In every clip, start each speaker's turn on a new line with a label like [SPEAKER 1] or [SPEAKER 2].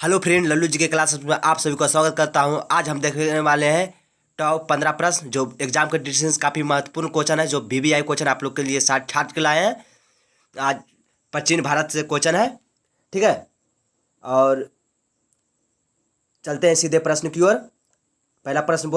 [SPEAKER 1] Hello friend, Lallu जी के class में आप सभी का स्वागत करता हूं। आज हम देखने वाले हैं टॉप 15 प्रश्न जो एग्जाम के डिसीजन काफ़ी महत्वपूर्ण क्वेश्चन है, जो वीवीआई क्वेश्चन आप लोग के लिए साथ छाट के लाए हैं। आज प्राचीन भारत से क्वेश्चन है, ठीक है। और चलते हैं सीधे प्रश्न की ओर। पहला प्रश्न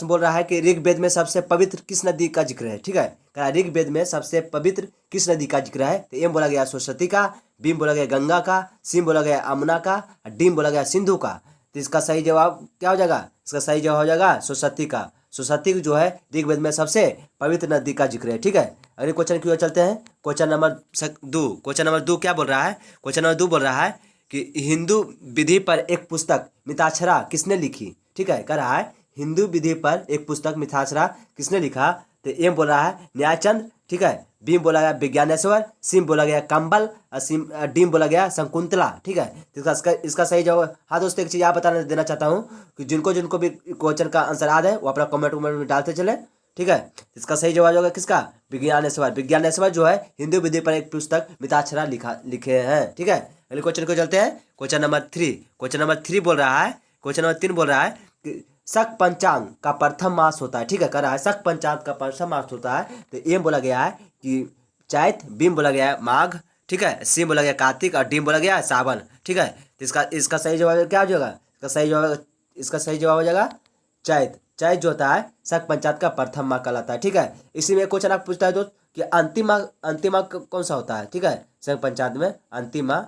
[SPEAKER 1] बोल रहा है कि ऋग्वेद में सबसे पवित्र किस नदी का जिक्र है, ठीक है। कह रहा है ऋग्वेद में सबसे पवित्र किस नदी का जिक्र है। तो एम बोला गया सरस्वती का, बीम बोला गया गंगा का, सीम बोला गया यमुना का, और डीम बोला गया सिंधु का। तो इसका सही जवाब क्या हो जाएगा? इसका सही जवाब हो जाएगा सरस्वती का। सरस्वती जो है ऋग्वेद में सबसे पवित्र नदी का जिक्र है, ठीक है। अगले क्वेश्चन की ओर चलते हैं। क्वेश्चन नंबर 2 क्या बोल रहा है? क्वेश्चन नंबर 2 बोल रहा है कि हिंदू विधि पर एक पुस्तक मिताक्षरा किसने लिखी, ठीक है। कह रहा है हिंदू विधि पर एक पुस्तक मिताक्षरा किसने लिखा। तो एम बोल रहा है न्यायचंद, ठीक है। बीम बोला गया विज्ञानेश्वर, सिम बोला गया कंबल, और डीम बोला गया शकुंतला, ठीक है। तो इसका सही जवाब। हाँ दोस्तों, एक चीज़ आप बता देना चाहता हूँ कि जिनको जिनको भी क्वेश्चन का आंसर याद है वो अपना कमेंट में डालते चले, ठीक है। इसका सही जवाब होगा किसका? विज्ञानेश्वर। विज्ञानेश्वर जो है हिंदू विधि पर एक पुस्तक मिताक्षरा लिखे हैं, ठीक है। अगले क्वेश्चन को चलते हैं। क्वेश्चन नंबर 3 बोल रहा है। क्वेश्चन नंबर 3 बोल रहा है कि शक पंचांग का प्रथम मास होता है, ठीक है। कह रहा है शक पंचांग का प्रथम मास होता है। तो एम बोला गया है कि चैत, बीम बोला गया है माघ, ठीक है। सीम बोला गया कार्तिक, और डीम बोला गया है सावन, ठीक है। तो इसका सही जवाब क्या हो जाएगा? इसका सही जवाब हो जाएगा चैत। चैत जो होता है शक पंचायत का प्रथम माह कहलाता है, ठीक है। इसी में क्वेश्चन आप पूछता है दोस्त कि अंतिम माह कौन सा होता है, ठीक है। शक पंचायत में अंतिम माह,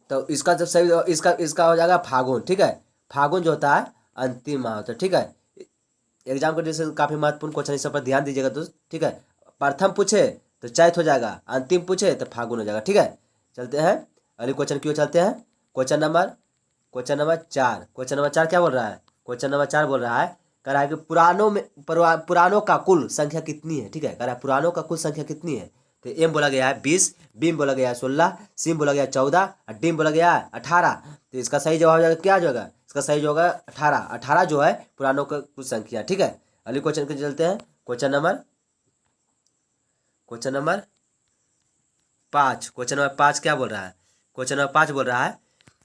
[SPEAKER 1] तो इसका जब सही इसका इसका हो जाएगा फागुन, ठीक है। फागुन जो होता है अंतिम माह होता है, ठीक है। एग्जाम के जैसे काफ़ी महत्वपूर्ण क्वेश्चन, इस पर ध्यान दीजिएगा दोस्त, ठीक है। प्रथम पूछे तो चैत हो जाएगा, अंतिम पूछे तो फागुन हो जाएगा, ठीक है। चलते हैं अगले क्वेश्चन की ओर चलते हैं। क्वेश्चन नंबर 4 क्या बोल रहा है? क्वेश्चन नंबर 4 बोल रहा है, कह रहा है कि पुराणों का कुल संख्या कितनी है, ठीक है। कह रहा है पुराणों का कुल संख्या कितनी है। तो एम बोला गया है 20, बीम बोला गया है 16, सीम बोला गया है 14, और डीम बोला गया है 18। तो इसका सही जवाब हो जाएगा क्या हो जाएगा? इसका सही जवाब होगा 18। 18 जो है पुराणों का कुल संख्या, ठीक है। अगले क्वेश्चन के चलते हैं। क्वेश्चन नंबर 5 क्या बोल रहा है? क्वेश्चन नंबर 5 बोल रहा है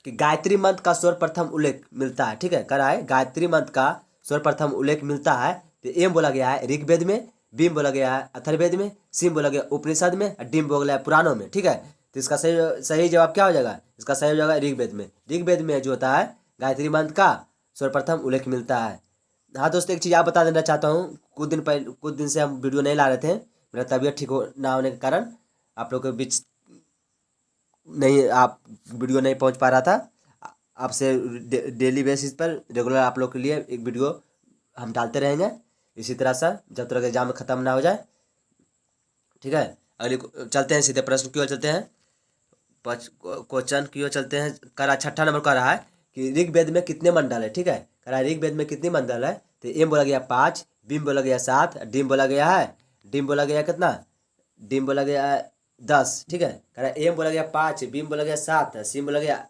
[SPEAKER 1] कि गायत्री मंत्र का सर्वप्रथम उल्लेख मिलता है, ठीक है। कह रहा है गायत्री मंत्र का सर्वप्रथम उल्लेख मिलता है। तो एम बोला गया है ऋग्वेद में, बीम बोला गया है अथर्ववेद में, सीम बोला गया उपनिषद में, और डीम बोला गया पुराणों में, ठीक है। तो इसका सही जवाब क्या हो जाएगा? इसका सही हो जाएगा ऋग्वेद में। ऋग्वेद में जो होता है गायत्री मंत्र का सर्वप्रथम उल्लेख मिलता है। हाँ दोस्तों, एक चीज़ आप बता देना चाहता हूँ। कुछ दिन से हम वीडियो नहीं ला रहे थे, मेरा तबीयत ठीक हो ना होने के कारण आप लोग के बीच नहीं आप वीडियो नहीं पहुंच पा रहा था। आपसे डेली बेसिस पर रेगुलर आप लोग के लिए एक वीडियो हम डालते रहेंगे इसी तरह से जब तक एग्जाम ख़त्म ना हो जाए, ठीक है। चलते हैं सीधे प्रश्न की ओर चलते हैं। क्वेश्चन की ओर चलते हैं। कह रहा 6ठा नंबर कह रहा है कि ऋग्वेद में कितने मंडल है, ठीक है। कह रहा है ऋग्वेद में कितने मंडल है। तो एम बोला गया 5, बीम बोला गया 7, डीम बोला गया कितना? डीम बोला गया 10, ठीक है। कह रहा है एम बोला गया 5, बीम बोला गया 7, सीम बोला गया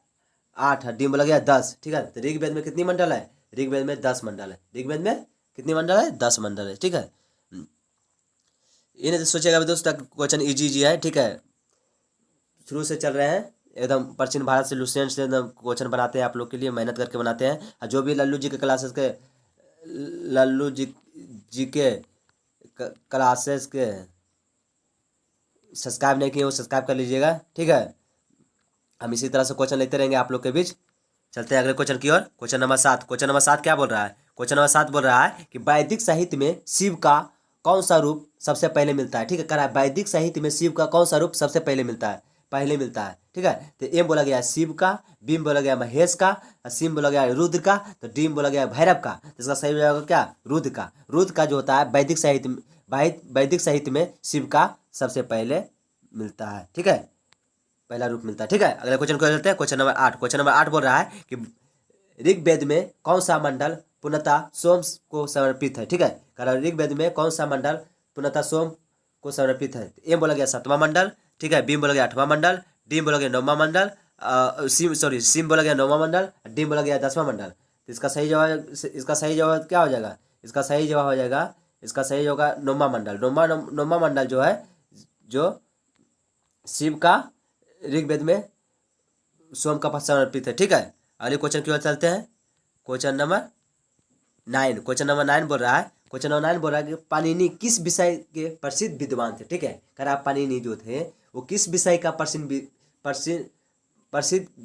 [SPEAKER 1] 8, डीम बोला गया 10, ठीक है। तो ऋग्वेद में कितनी मंडल है? ऋग्वेद में 10 मंडल है। ऋग्वेद में कितनी मंडल है? 10 मंडल है, ठीक है। इन्हें तो सोचेगा दोस्त क्वेश्चन इजी है, ठीक है। शुरू से चल रहे हैं एकदम प्राचीन भारत से लुसेंट से एकदम क्वेश्चन बनाते हैं आप लोग के लिए, मेहनत करके बनाते हैं। और जो भी लल्लू जी के क्लासेस के सब्सक्राइब नहीं किए वो सब्सक्राइब कर लीजिएगा, ठीक है। हम इसी तरह से क्वेश्चन लेते रहेंगे आप लोग के बीच। चलते हैं अगले क्वेश्चन की ओर। क्वेश्चन नंबर 7 क्या बोल रहा है? क्वेश्चन नंबर 7 बोल रहा है कि वैदिक साहित्य में शिव का कौन सा रूप सबसे पहले मिलता है, ठीक है। कह रहा है वैदिक साहित्य में शिव का कौन सा रूप सबसे पहले मिलता है, ठीक है। तो एम बोला गया शिव का, बीम बोला गया महेश का, और सीम बोला गया रुद्र का, तो डीम बोला गया भैरव का। तो इसका सही हो जाएगा क्या? रुद्र का। रुद्र का जो होता है वैदिक साहित्य में शिव का सबसे पहले मिलता है, ठीक है। पहला रूप मिलता है, ठीक है। अगले क्वेश्चन को चलते हैं। क्वेश्चन नंबर 8 बोल रहा है कि ऋग्वेद में कौन सा मंडल पूर्णतः सोम को समर्पित है, ठीक है। कह रहा है ऋग्वेद में कौन सा मंडल पूर्णतः सोम को समर्पित है। एम बोला गया 7वां मंडल, ठीक है। बीम बोला गया 8वां मंडल, डीम बोला गया 9वां मंडल, सीम बोला गया 9वां मंडल, डीम बोला गया 10वां मंडल। तो इसका सही जवाब क्या हो जाएगा? इसका सही जवाब हो जाएगा, इसका सही होगा 9वां मंडल। नौवां मंडल जो है जो शिव का ऋग्वेद में सोम का समर्पित है। ठीक है, अगले क्वेश्चन की ओर चलते हैं। क्वेश्चन नंबर 9, क्वेश्चन नंबर 9 बोल रहा है, क्वेश्चन नंबर 9 बोल रहा है कि पाणिनि किस विषय के प्रसिद्ध विद्वान थे। ठीक है, कह रहा पाणिनि जो थे वो किस विषय का प्रसिद्ध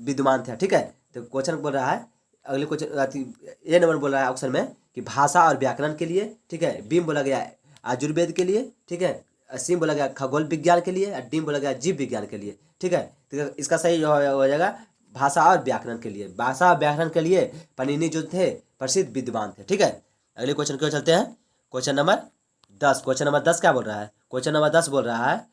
[SPEAKER 1] विद्वान थे। ठीक है, तो क्वेश्चन बोल रहा है, अगले क्वेश्चन ए नंबर बोल रहा है ऑप्शन में कि भाषा और व्याकरण के लिए। ठीक है, बी बोला गया आयुर्वेद के लिए। ठीक है, सी बोला गया खगोल विज्ञान के लिए, डी बोला गया जीव विज्ञान के लिए। ठीक है, तो इसका सही हो जाएगा भाषा और व्याकरण के लिए। भाषा और व्याकरण के लिए पाणिनि जो थे प्रसिद्ध विद्वान थे। ठीक है, अगले क्वेश्चन की ओर चलते हैं। क्वेश्चन नंबर 10, क्वेश्चन नंबर 10 क्या बोल रहा है? क्वेश्चन नंबर 10 बोल रहा है,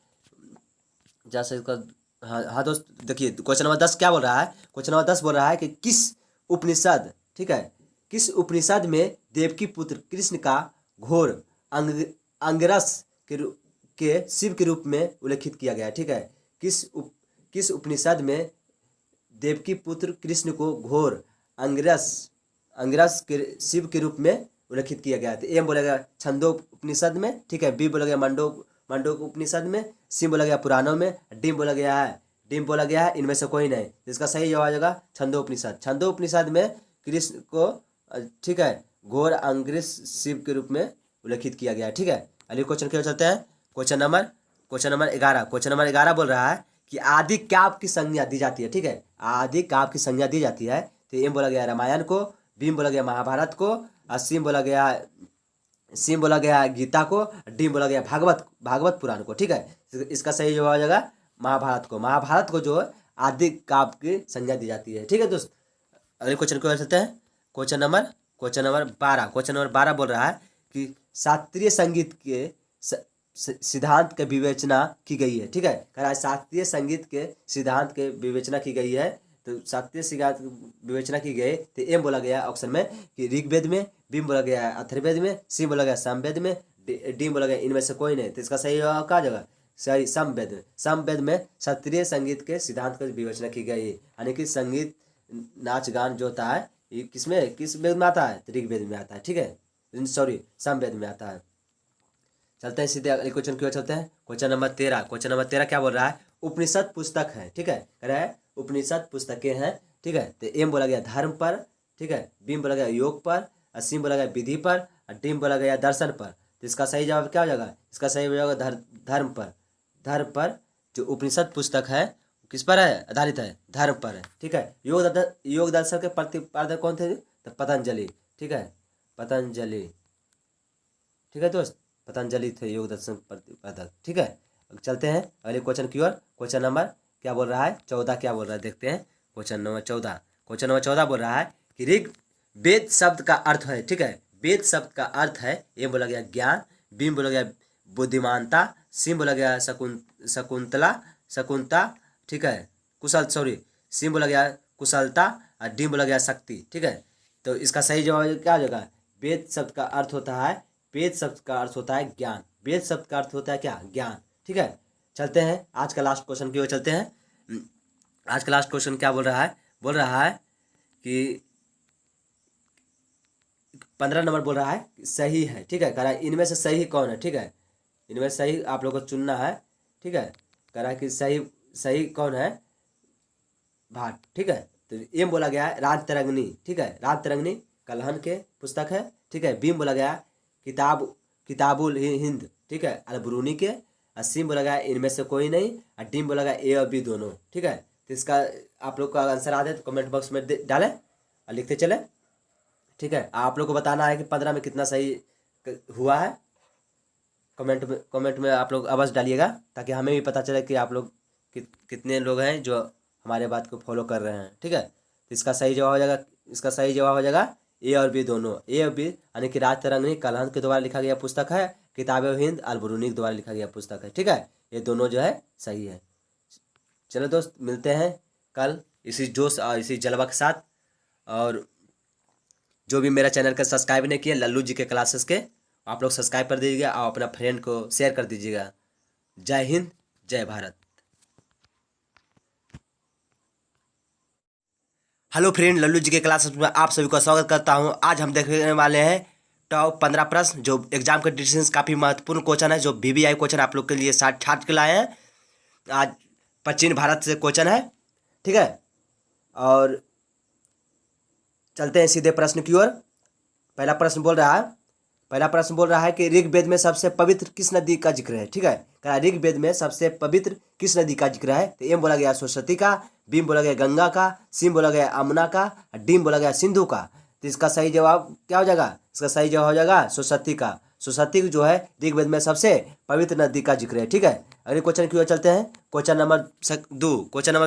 [SPEAKER 1] जैसे इसका हाँ दोस्त देखिए, क्वेश्चन नंबर 10 क्या बोल रहा है? क्वेश्चन नंबर 10 बोल रहा है कि किस उपनिषद, ठीक है, किस उपनिषद में देवकी पुत्र कृष्ण का घोर अंगरस के शिव के रूप में उल्लेखित किया गया है? ठीक है, किस उपनिषद में देवकी पुत्र कृष्ण को घोर अंगरस के शिव के रूप में उल्लेखित किया गया है? तो एम बोलेगा छंदो उपनिषद में। ठीक है, बी बोला गया मंडो उपनिषद में, सी बोला गया पुराणों में, डी बोला गया है इनमें से कोई नहीं। इसका सही जवाब होगा छंदो उपनिषद। छंदो उपनिषद में कृष्ण को, ठीक है, घोर अंगरस शिव के रूप में उल्लेखित किया गया है। ठीक है, अगले क्वेश्चन की ओर चलते हैं। क्वेश्चन नंबर 11, क्वेश्चन नंबर 11 बोल रहा है कि आदि काव्य की संज्ञा दी जाती है। ठीक है, आदि काव्य की संज्ञा दी जाती है। तो एम बोला गया रामायण को, बी बोला गया महाभारत को, और सी बोला गया गीता को, डी बोला गया भागवत पुराण को। ठीक है, इसका सही जवाब हो जाएगा महाभारत को। महाभारत को जो आदि काव्य की संज्ञा दी जाती है। ठीक है दोस्त, अगले क्वेश्चन को चलते हैं। क्वेश्चन नंबर 12 बोल रहा है कि शास्त्रीय संगीत के सिद्धांत के विवेचना की गई है। ठीक है, कह रहा है शास्त्रीय संगीत के सिद्धांत के विवेचना की गई है। तो शास्त्रीय सिद्धांत विवेचना की गई, तो एम बोला गया ऑप्शन में कि ऋग्वेद में, बी बोला गया अथर्ववेद में, सी बोला गया सामवेद में, डी बोला गया इनमें से कोई नहीं। तो इसका सही कहा जाएगा सही सामवेद में। सामवेद में शास्त्रीय संगीत के सिद्धांत की विवेचना की गई, यानी कि संगीत नाच गान जो होता है ये किस वेद में आता है? तो ऋग्वेद में आता है। ठीक है, सॉरी सामवेद में आता है। चलते हैं सीधे अगले क्वेश्चन की ओर चलते हैं। क्वेश्चन नंबर 13, क्वेश्चन नंबर 13 क्या बोल रहा है? उपनिषद पुस्तक है। ठीक है, कह रहा है उपनिषद पुस्तकें हैं। ठीक है, तो एम बोला गया धर्म पर, ठीक है, बी बोला गया योग पर, और सी बोला गया विधि पर, और डी बोला गया दर्शन पर। तो इसका सही जवाब क्या हो जाएगा? इसका सही हो जाएगा धर्म पर। धर्म पर जो उपनिषद पुस्तक है किस पर है? आधारित है, धर्म पर है। ठीक है, योग दर्शन के प्रतिपादक कौन थे? तो पतंजलि। ठीक है, पतंजलि। ठीक है दोस्त, पतंजलि थे योग दर्शन प्रतिपादक। ठीक है, चलते हैं अगले क्वेश्चन की ओर। क्वेश्चन नंबर क्या बोल रहा है? 14 क्या बोल रहा है देखते हैं। क्वेश्चन नंबर 14 बोल रहा है कि ऋग वेद शब्द का अर्थ है। ठीक है, वेद शब्द का अर्थ है, ए बोला गया ज्ञान, बी बोला गया बुद्धिमानता, सी बोला गया शकुंतला, ठीक है, सी बोला गया कुशलता, और डी बोला गया शक्ति। ठीक है, तो इसका सही जवाब क्या हो जाएगा? वेद शब्द का अर्थ होता है, वेद शब्द का अर्थ होता है ज्ञान। वेद शब्द का अर्थ होता है क्या? ज्ञान। ठीक है, चलते हैं आज का लास्ट क्वेश्चन की ओर चलते हैं। आज का लास्ट क्वेश्चन क्या बोल रहा है? बोल रहा है कि 15 नंबर बोल रहा है सही है। ठीक है, कह रहा है इनमें से सही कौन है? ठीक है, इनमें सही आप लोगों को चुनना है। ठीक है, कह रहा है कि सही कौन है? भाट। ठीक है, तो एम बोला गया है राजतरंगिणी। ठीक है, राजतरंगिणी कलहन के पुस्तक है। ठीक है, बीम बोला गया किताबुल हिंद, ठीक है, अलबरूनी के, और सीम बोला गया इनमें से कोई नहीं, और डीम बोला गया ए और बी दोनों। ठीक है, तो इसका आप लोग का आंसर आ जाए तो कमेंट बॉक्स में डालें और लिखते चले। ठीक है, आप लोग को बताना है कि 15 में कितना सही हुआ है। कमेंट में आप लोग आवाज़ डालिएगा ताकि हमें भी पता चले कि आप लोग कितने लोग हैं जो हमारे बात को फॉलो कर रहे हैं। ठीक है, तो इसका सही जवाब हो जाएगा ए और बी दोनों। ए और बी यानी कि राजतरंगिणी कलहन के द्वारा लिखा गया पुस्तक है, किताब हिंद अलबरूनी के द्वारा लिखा गया पुस्तक है। ठीक है, ये दोनों जो है सही है। चलो दोस्त, मिलते हैं कल इसी जोश और इसी जलवा के साथ। और जो भी मेरा चैनल का सब्सक्राइब नहीं किया लल्लू जी के क्लासेस के, आप लोग सब्सक्राइब कर दीजिएगा और अपना फ्रेंड को शेयर कर दीजिएगा। जय हिंद, जय भारत। हेलो फ्रेंड, लल्लू जी के क्लासेस में आप सभी का स्वागत करता हूं। आज हम देखने वाले हैं टॉप 15 प्रश्न जो एग्जाम के डिसीजन काफ़ी महत्वपूर्ण क्वेश्चन है, जो VVI क्वेश्चन आप लोग के लिए छाट के लाए हैं। आज प्राचीन भारत से क्वेश्चन है। ठीक है, और चलते हैं सीधे प्रश्न की ओर। पहला प्रश्न बोल रहा है कि ऋग्वेद में सबसे पवित्र किस नदी का जिक्र है। ठीक है, कह रहा है ऋग्वेद में सबसे पवित्र किस नदी का जिक्र है। तो एम बोला गया सरस्वती का, बीम बोला गया गंगा का, सीम बोला गया यमुना का, और डीम बोला गया सिंधु का। तो इसका सही जवाब क्या हो जाएगा? इसका सही जवाब हो जाएगा सरस्वती का। सरस्वती जो है ऋग्वेद में सबसे पवित्र नदी का जिक्र है। ठीक है, अगले क्वेश्चन की ओर चलते हैं। क्वेश्चन नंबर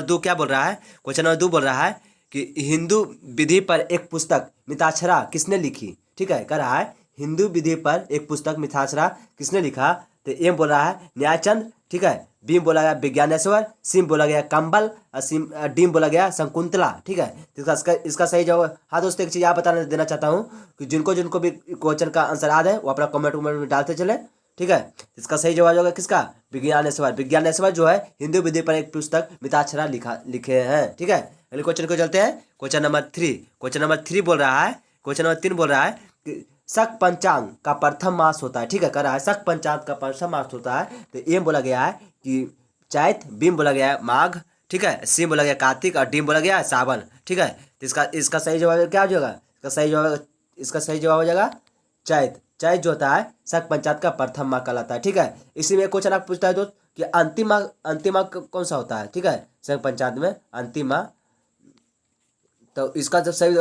[SPEAKER 1] 2 क्या बोल रहा है? क्वेश्चन नंबर 2 बोल रहा है कि हिंदू विधि पर एक पुस्तक मिताक्षरा किसने लिखी। ठीक है, कह रहा है हिंदू विधि पर एक पुस्तक मिताक्षरा किसने लिखा। तो एम बोल रहा है न्यायचंद। ठीक है, बीम बोला गया विज्ञानेश्वर, सिम बोला गया कंबल, और डीम बोला गया शकुंतला। ठीक है, तो इसका सही जवाब। हाँ दोस्तों, एक चीज़ आप बताना देना चाहता हूँ कि जिनको भी क्वेश्चन का आंसर याद है वो अपना कमेंट में डालते चले। ठीक है, इसका सही जवाब होगा किसका? विज्ञानेश्वर जो है हिंदू विधि पर एक पुस्तक मिताक्षरा लिखे हैं। ठीक है, अगले क्वेश्चन को चलते हैं। क्वेश्चन नंबर 3 बोल रहा है कि शक पंचांग का प्रथम मास होता है। ठीक है, कह रहा है शक पंचांग का प्रथम मास होता है। तो एम बोला गया है कि चैत, बीम बोला गया है माघ। ठीक है, सीम बोला गया कार्तिक, और डीम बोला गया है सावन। ठीक है, तो इसका सही जवाब क्या हो जाएगा? इसका सही जवाब हो जाएगा चैत जो होता है शक पंचांग का प्रथम माह कहलाता है। ठीक है, इसी में क्वेश्चन आप पूछता है दोस्त कि अंतिम माह कौन सा होता है। ठीक है, शक पंचांग में अंतिम माह, तो इसका जब सही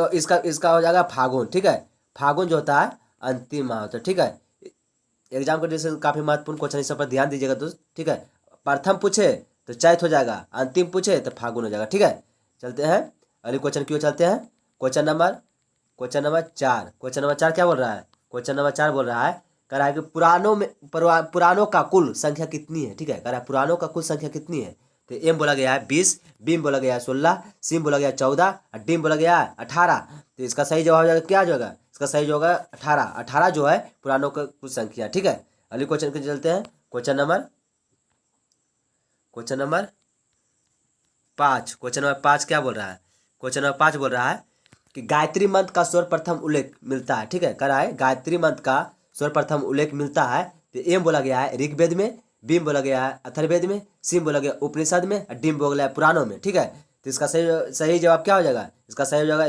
[SPEAKER 1] इसका हो जाएगा फागुन। ठीक है, फागुन जो होता है अंतिम माह होता है। ठीक है, एग्जाम को जैसे काफ़ी महत्वपूर्ण क्वेश्चन, इस पर ध्यान दीजिएगा दोस्त। ठीक है, प्रथम पूछे तो चैत हो जाएगा, अंतिम पूछे तो फागुन हो जाएगा। ठीक है, चलते हैं अगले क्वेश्चन की ओर चलते हैं। क्वेश्चन नंबर 4 क्या बोल रहा है? क्वेश्चन नंबर 4 बोल रहा है, कह रहा है कि पुराणों का कुल संख्या कितनी है। ठीक है, कह रहा है पुराणों का कुल संख्या कितनी है। तो एम बोला गया है 20, बीम बोला गया है 16, सीम बोला गया है 14, और डीम बोला गया है 18। तो इसका सही जवाब हो जाएगा क्या हो जाएगा? इसका सही जवाब होगा 18 जो है पुराणों का कुल संख्या। ठीक है, अगले क्वेश्चन के चलते हैं। क्वेश्चन नंबर 5 क्या बोल रहा है? क्वेश्चन नंबर 5 बोल रहा है कि गायत्री मंत्र का सर्वप्रथम उल्लेख मिलता है। ठीक है, कह रहा है गायत्री मंत्र का सर्वप्रथम उल्लेख मिलता है। तो एम बोला गया है ऋग्वेद में, बीम बोला गया है अथर्ववेद में, सिम बोला गया उपनिषद में, और डीम बोला गया है पुराणों में। ठीक है, तो इसका सही जवाब क्या हो जाएगा? इसका सही हो जाएगा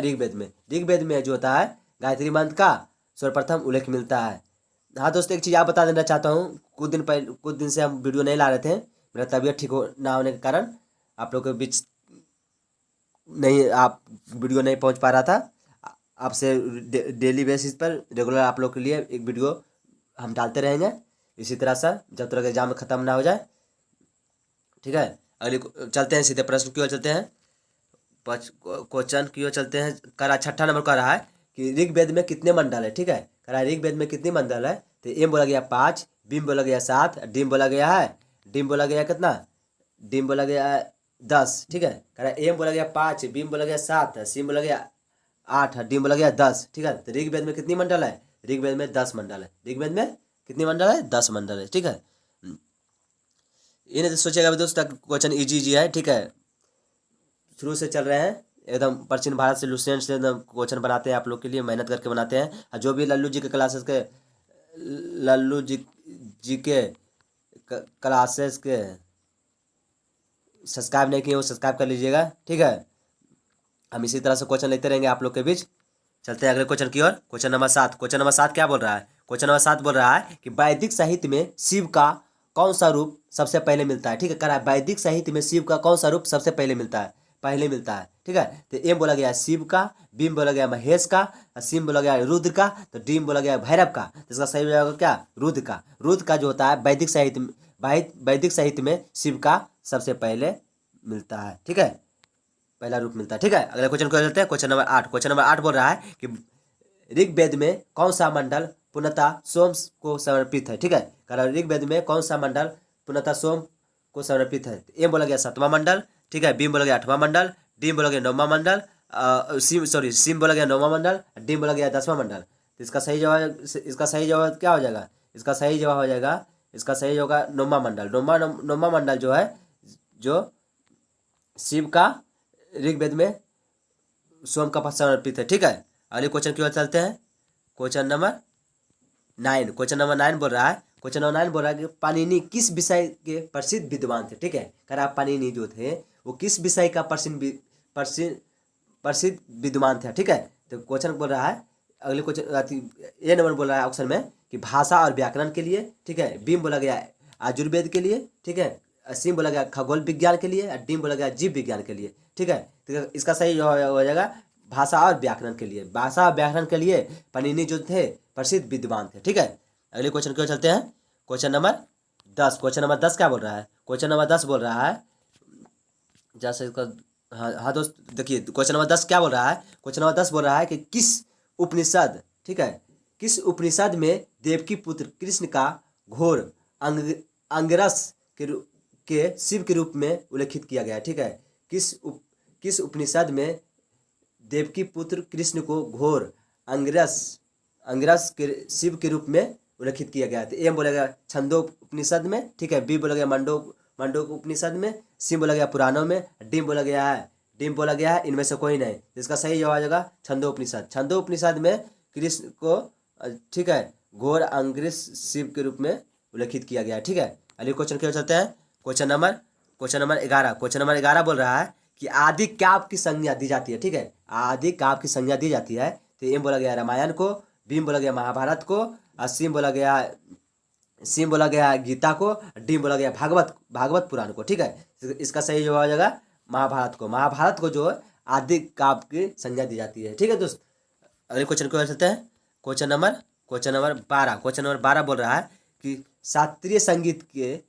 [SPEAKER 1] ऋग्वेद में जो होता है गायत्री मंत्र का सर्वप्रथम उल्लेख मिलता है। हाँ दोस्तों, एक चीज़ आप बता देना चाहता हूँ, कुछ दिन से हम वीडियो नहीं ला रहे थे, मेरा तबीयत ठीक ना होने के कारण आप लोग के बीच वीडियो नहीं पहुँच पा रहा था। आपसे डेली बेसिस पर रेगुलर आप लोग के लिए एक वीडियो हम डालते रहेंगे इसी तरह से जब तक एग्जाम खत्म ना हो जाए। ठीक है, अगले चलते हैं सीधे प्रश्न की ओर चलते हैं। क्वेश्चन की ओर चलते हैं। कह 6ठा नंबर कह रहा है कि ऋग्वेद में कितने मंडल है। ठीक है, कह रहा है ऋग्वेद में कितने मंडल है। तो एम बोला गया 5, बीम बोला गया 7, डीम बोला गया कितना? डीम बोला गया 10। ठीक है, कह रहा है एम बोला गया 5, बीम बोला गया 7, सीम बोला गया 8, डीम बोला गया 10। ठीक है, तो ऋग्वेद में कितनी मंडल है? ऋग्वेद में 10 मंडल है। ऋग्वेद में कितनी मंडल है? 10 मंडल है। ठीक है, ये नहीं सोचेगा दोस्त क्वेश्चन इजी है। ठीक है, शुरू से चल रहे हैं एकदम प्राचीन भारत से लुसेंट से एकदम क्वेश्चन बनाते हैं आप लोग के लिए, मेहनत करके बनाते हैं। और जो भी लल्लू जी के क्लासेस के सब्सक्राइब नहीं किए वो सब्सक्राइब कर लीजिएगा। ठीक है, हम इसी तरह से क्वेश्चन लेते रहेंगे आप लोग के बीच। चलते हैं अगले क्वेश्चन की ओर। क्वेश्चन नंबर 7 क्या बोल रहा है? क्वेश्चन नंबर 7 बोल रहा है कि वैदिक साहित्य में शिव का कौन सा रूप सबसे पहले मिलता है। ठीक है, कह रहा है वैदिक साहित्य में शिव का कौन सा रूप सबसे पहले मिलता है। ठीक है, तो एम बोला गया शिव का, बीम बोला गया महेश का, सीम बोला गया रुद्र का, तो डीम बोला गया भैरव का। तो इसका सही हो जाएगा क्या? रुद्र का जो होता है वैदिक साहित्य में शिव का सबसे पहले मिलता है। ठीक है, पहला रूप मिलता है। ठीक है, अगले क्वेश्चन को चलते हैं। क्वेश्चन नंबर 8 बोल रहा है कि ऋग्वेद में कौन सा मंडल पूर्णतः सोम को समर्पित है। ठीक है, कह रहा है ऋग्वेद में कौन सा मंडल पूर्णतः सोम को समर्पित है। एम बोला गया 7वां मंडल। ठीक है, बीम बोला गया 8वां मंडल, डीम बोला गया 9वां मंडल, सीम बोला गया 9वां मंडल, डीम बोला गया 10वां मंडल। तो इसका सही जवाब क्या हो जाएगा? इसका सही जवाब हो जाएगा, इसका सही होगा 9वां मंडल। 9वां मंडल जो है जो शिव का ऋग्वेद में सोम का समर्पित है। ठीक है, अगले क्वेश्चन की ओर चलते हैं। क्वेश्चन नंबर 9 बोल रहा है कि पाणिनि किस विषय के प्रसिद्ध विद्वान थे। ठीक है, कह रहा पाणिनि जो थे वो किस विषय का प्रसिद्ध विद्वान थे। ठीक है, तो क्वेश्चन बोल रहा है, अगले क्वेश्चन ए नंबर बोल रहा है ऑप्शन में कि भाषा और व्याकरण के लिए। ठीक है, बी बोला गया आयुर्वेद के लिए। ठीक है, सी बोला गया खगोल विज्ञान के लिए, और डी बोला गया जीव विज्ञान के लिए। ठीक है, तो इसका सही हो जाएगा भाषा और व्याकरण के लिए। भाषा और व्याकरण के लिए पाणिनि जो थे प्रसिद्ध विद्वान थे। ठीक है, अगले क्वेश्चन की ओर चलते हैं। Question number 10। क्वेश्चन नंबर 10 क्या बोल रहा है? क्वेश्चन नंबर 10 बोल रहा है, जैसे इसका हाँ दोस्त देखिए, क्वेश्चन नंबर 10 क्या बोल रहा है? क्वेश्चन नंबर 10 बोल रहा है कि किस उपनिषद, ठीक है, किस उपनिषद में देवकी पुत्र कृष्ण का घोर अंगरस के शिव के रूप में उल्लेखित किया गया है? ठीक है, किस उपनिषद में देवकी पुत्र कृष्ण को घोर अंगरस के शिव के रूप में उल्लेखित किया गया है? तो ए बोला गया छंदो उपनिषद में। ठीक है, बी बोला गया मंडो उपनिषद में, सी बोला गया पुराणों में, डी बोला गया है इनमें से कोई नहीं। इसका सही जवाब आ जाएगा छंदो उपनिषद। छंदो उपनिषद में कृष्ण को, ठीक है, घोर अंगरस शिव के रूप में उल्लेखित किया गया है। ठीक है, अगले क्वेश्चन की ओर चलते हैं। Question number 11। क्वेश्चन नंबर 11 बोल रहा है कि आदि काव्य की संज्ञा दी जाती है। ठीक है, आदि काव्य की संज्ञा दी जाती है। तो एम बोला गया रामायण को, बी बोला गया महाभारत को, और सी बोला गया गीता को, डी बोला गया भागवत पुराण को। ठीक है, इसका सही जवाब आ जाएगा महाभारत को। महाभारत को जो आदि काव्य की संज्ञा दी जाती है। ठीक है दोस्त, अगले क्वेश्चन को चलते हैं। Question number 12। क्वेश्चन नंबर 12 बोल रहा है कि शास्त्रीय संगीत के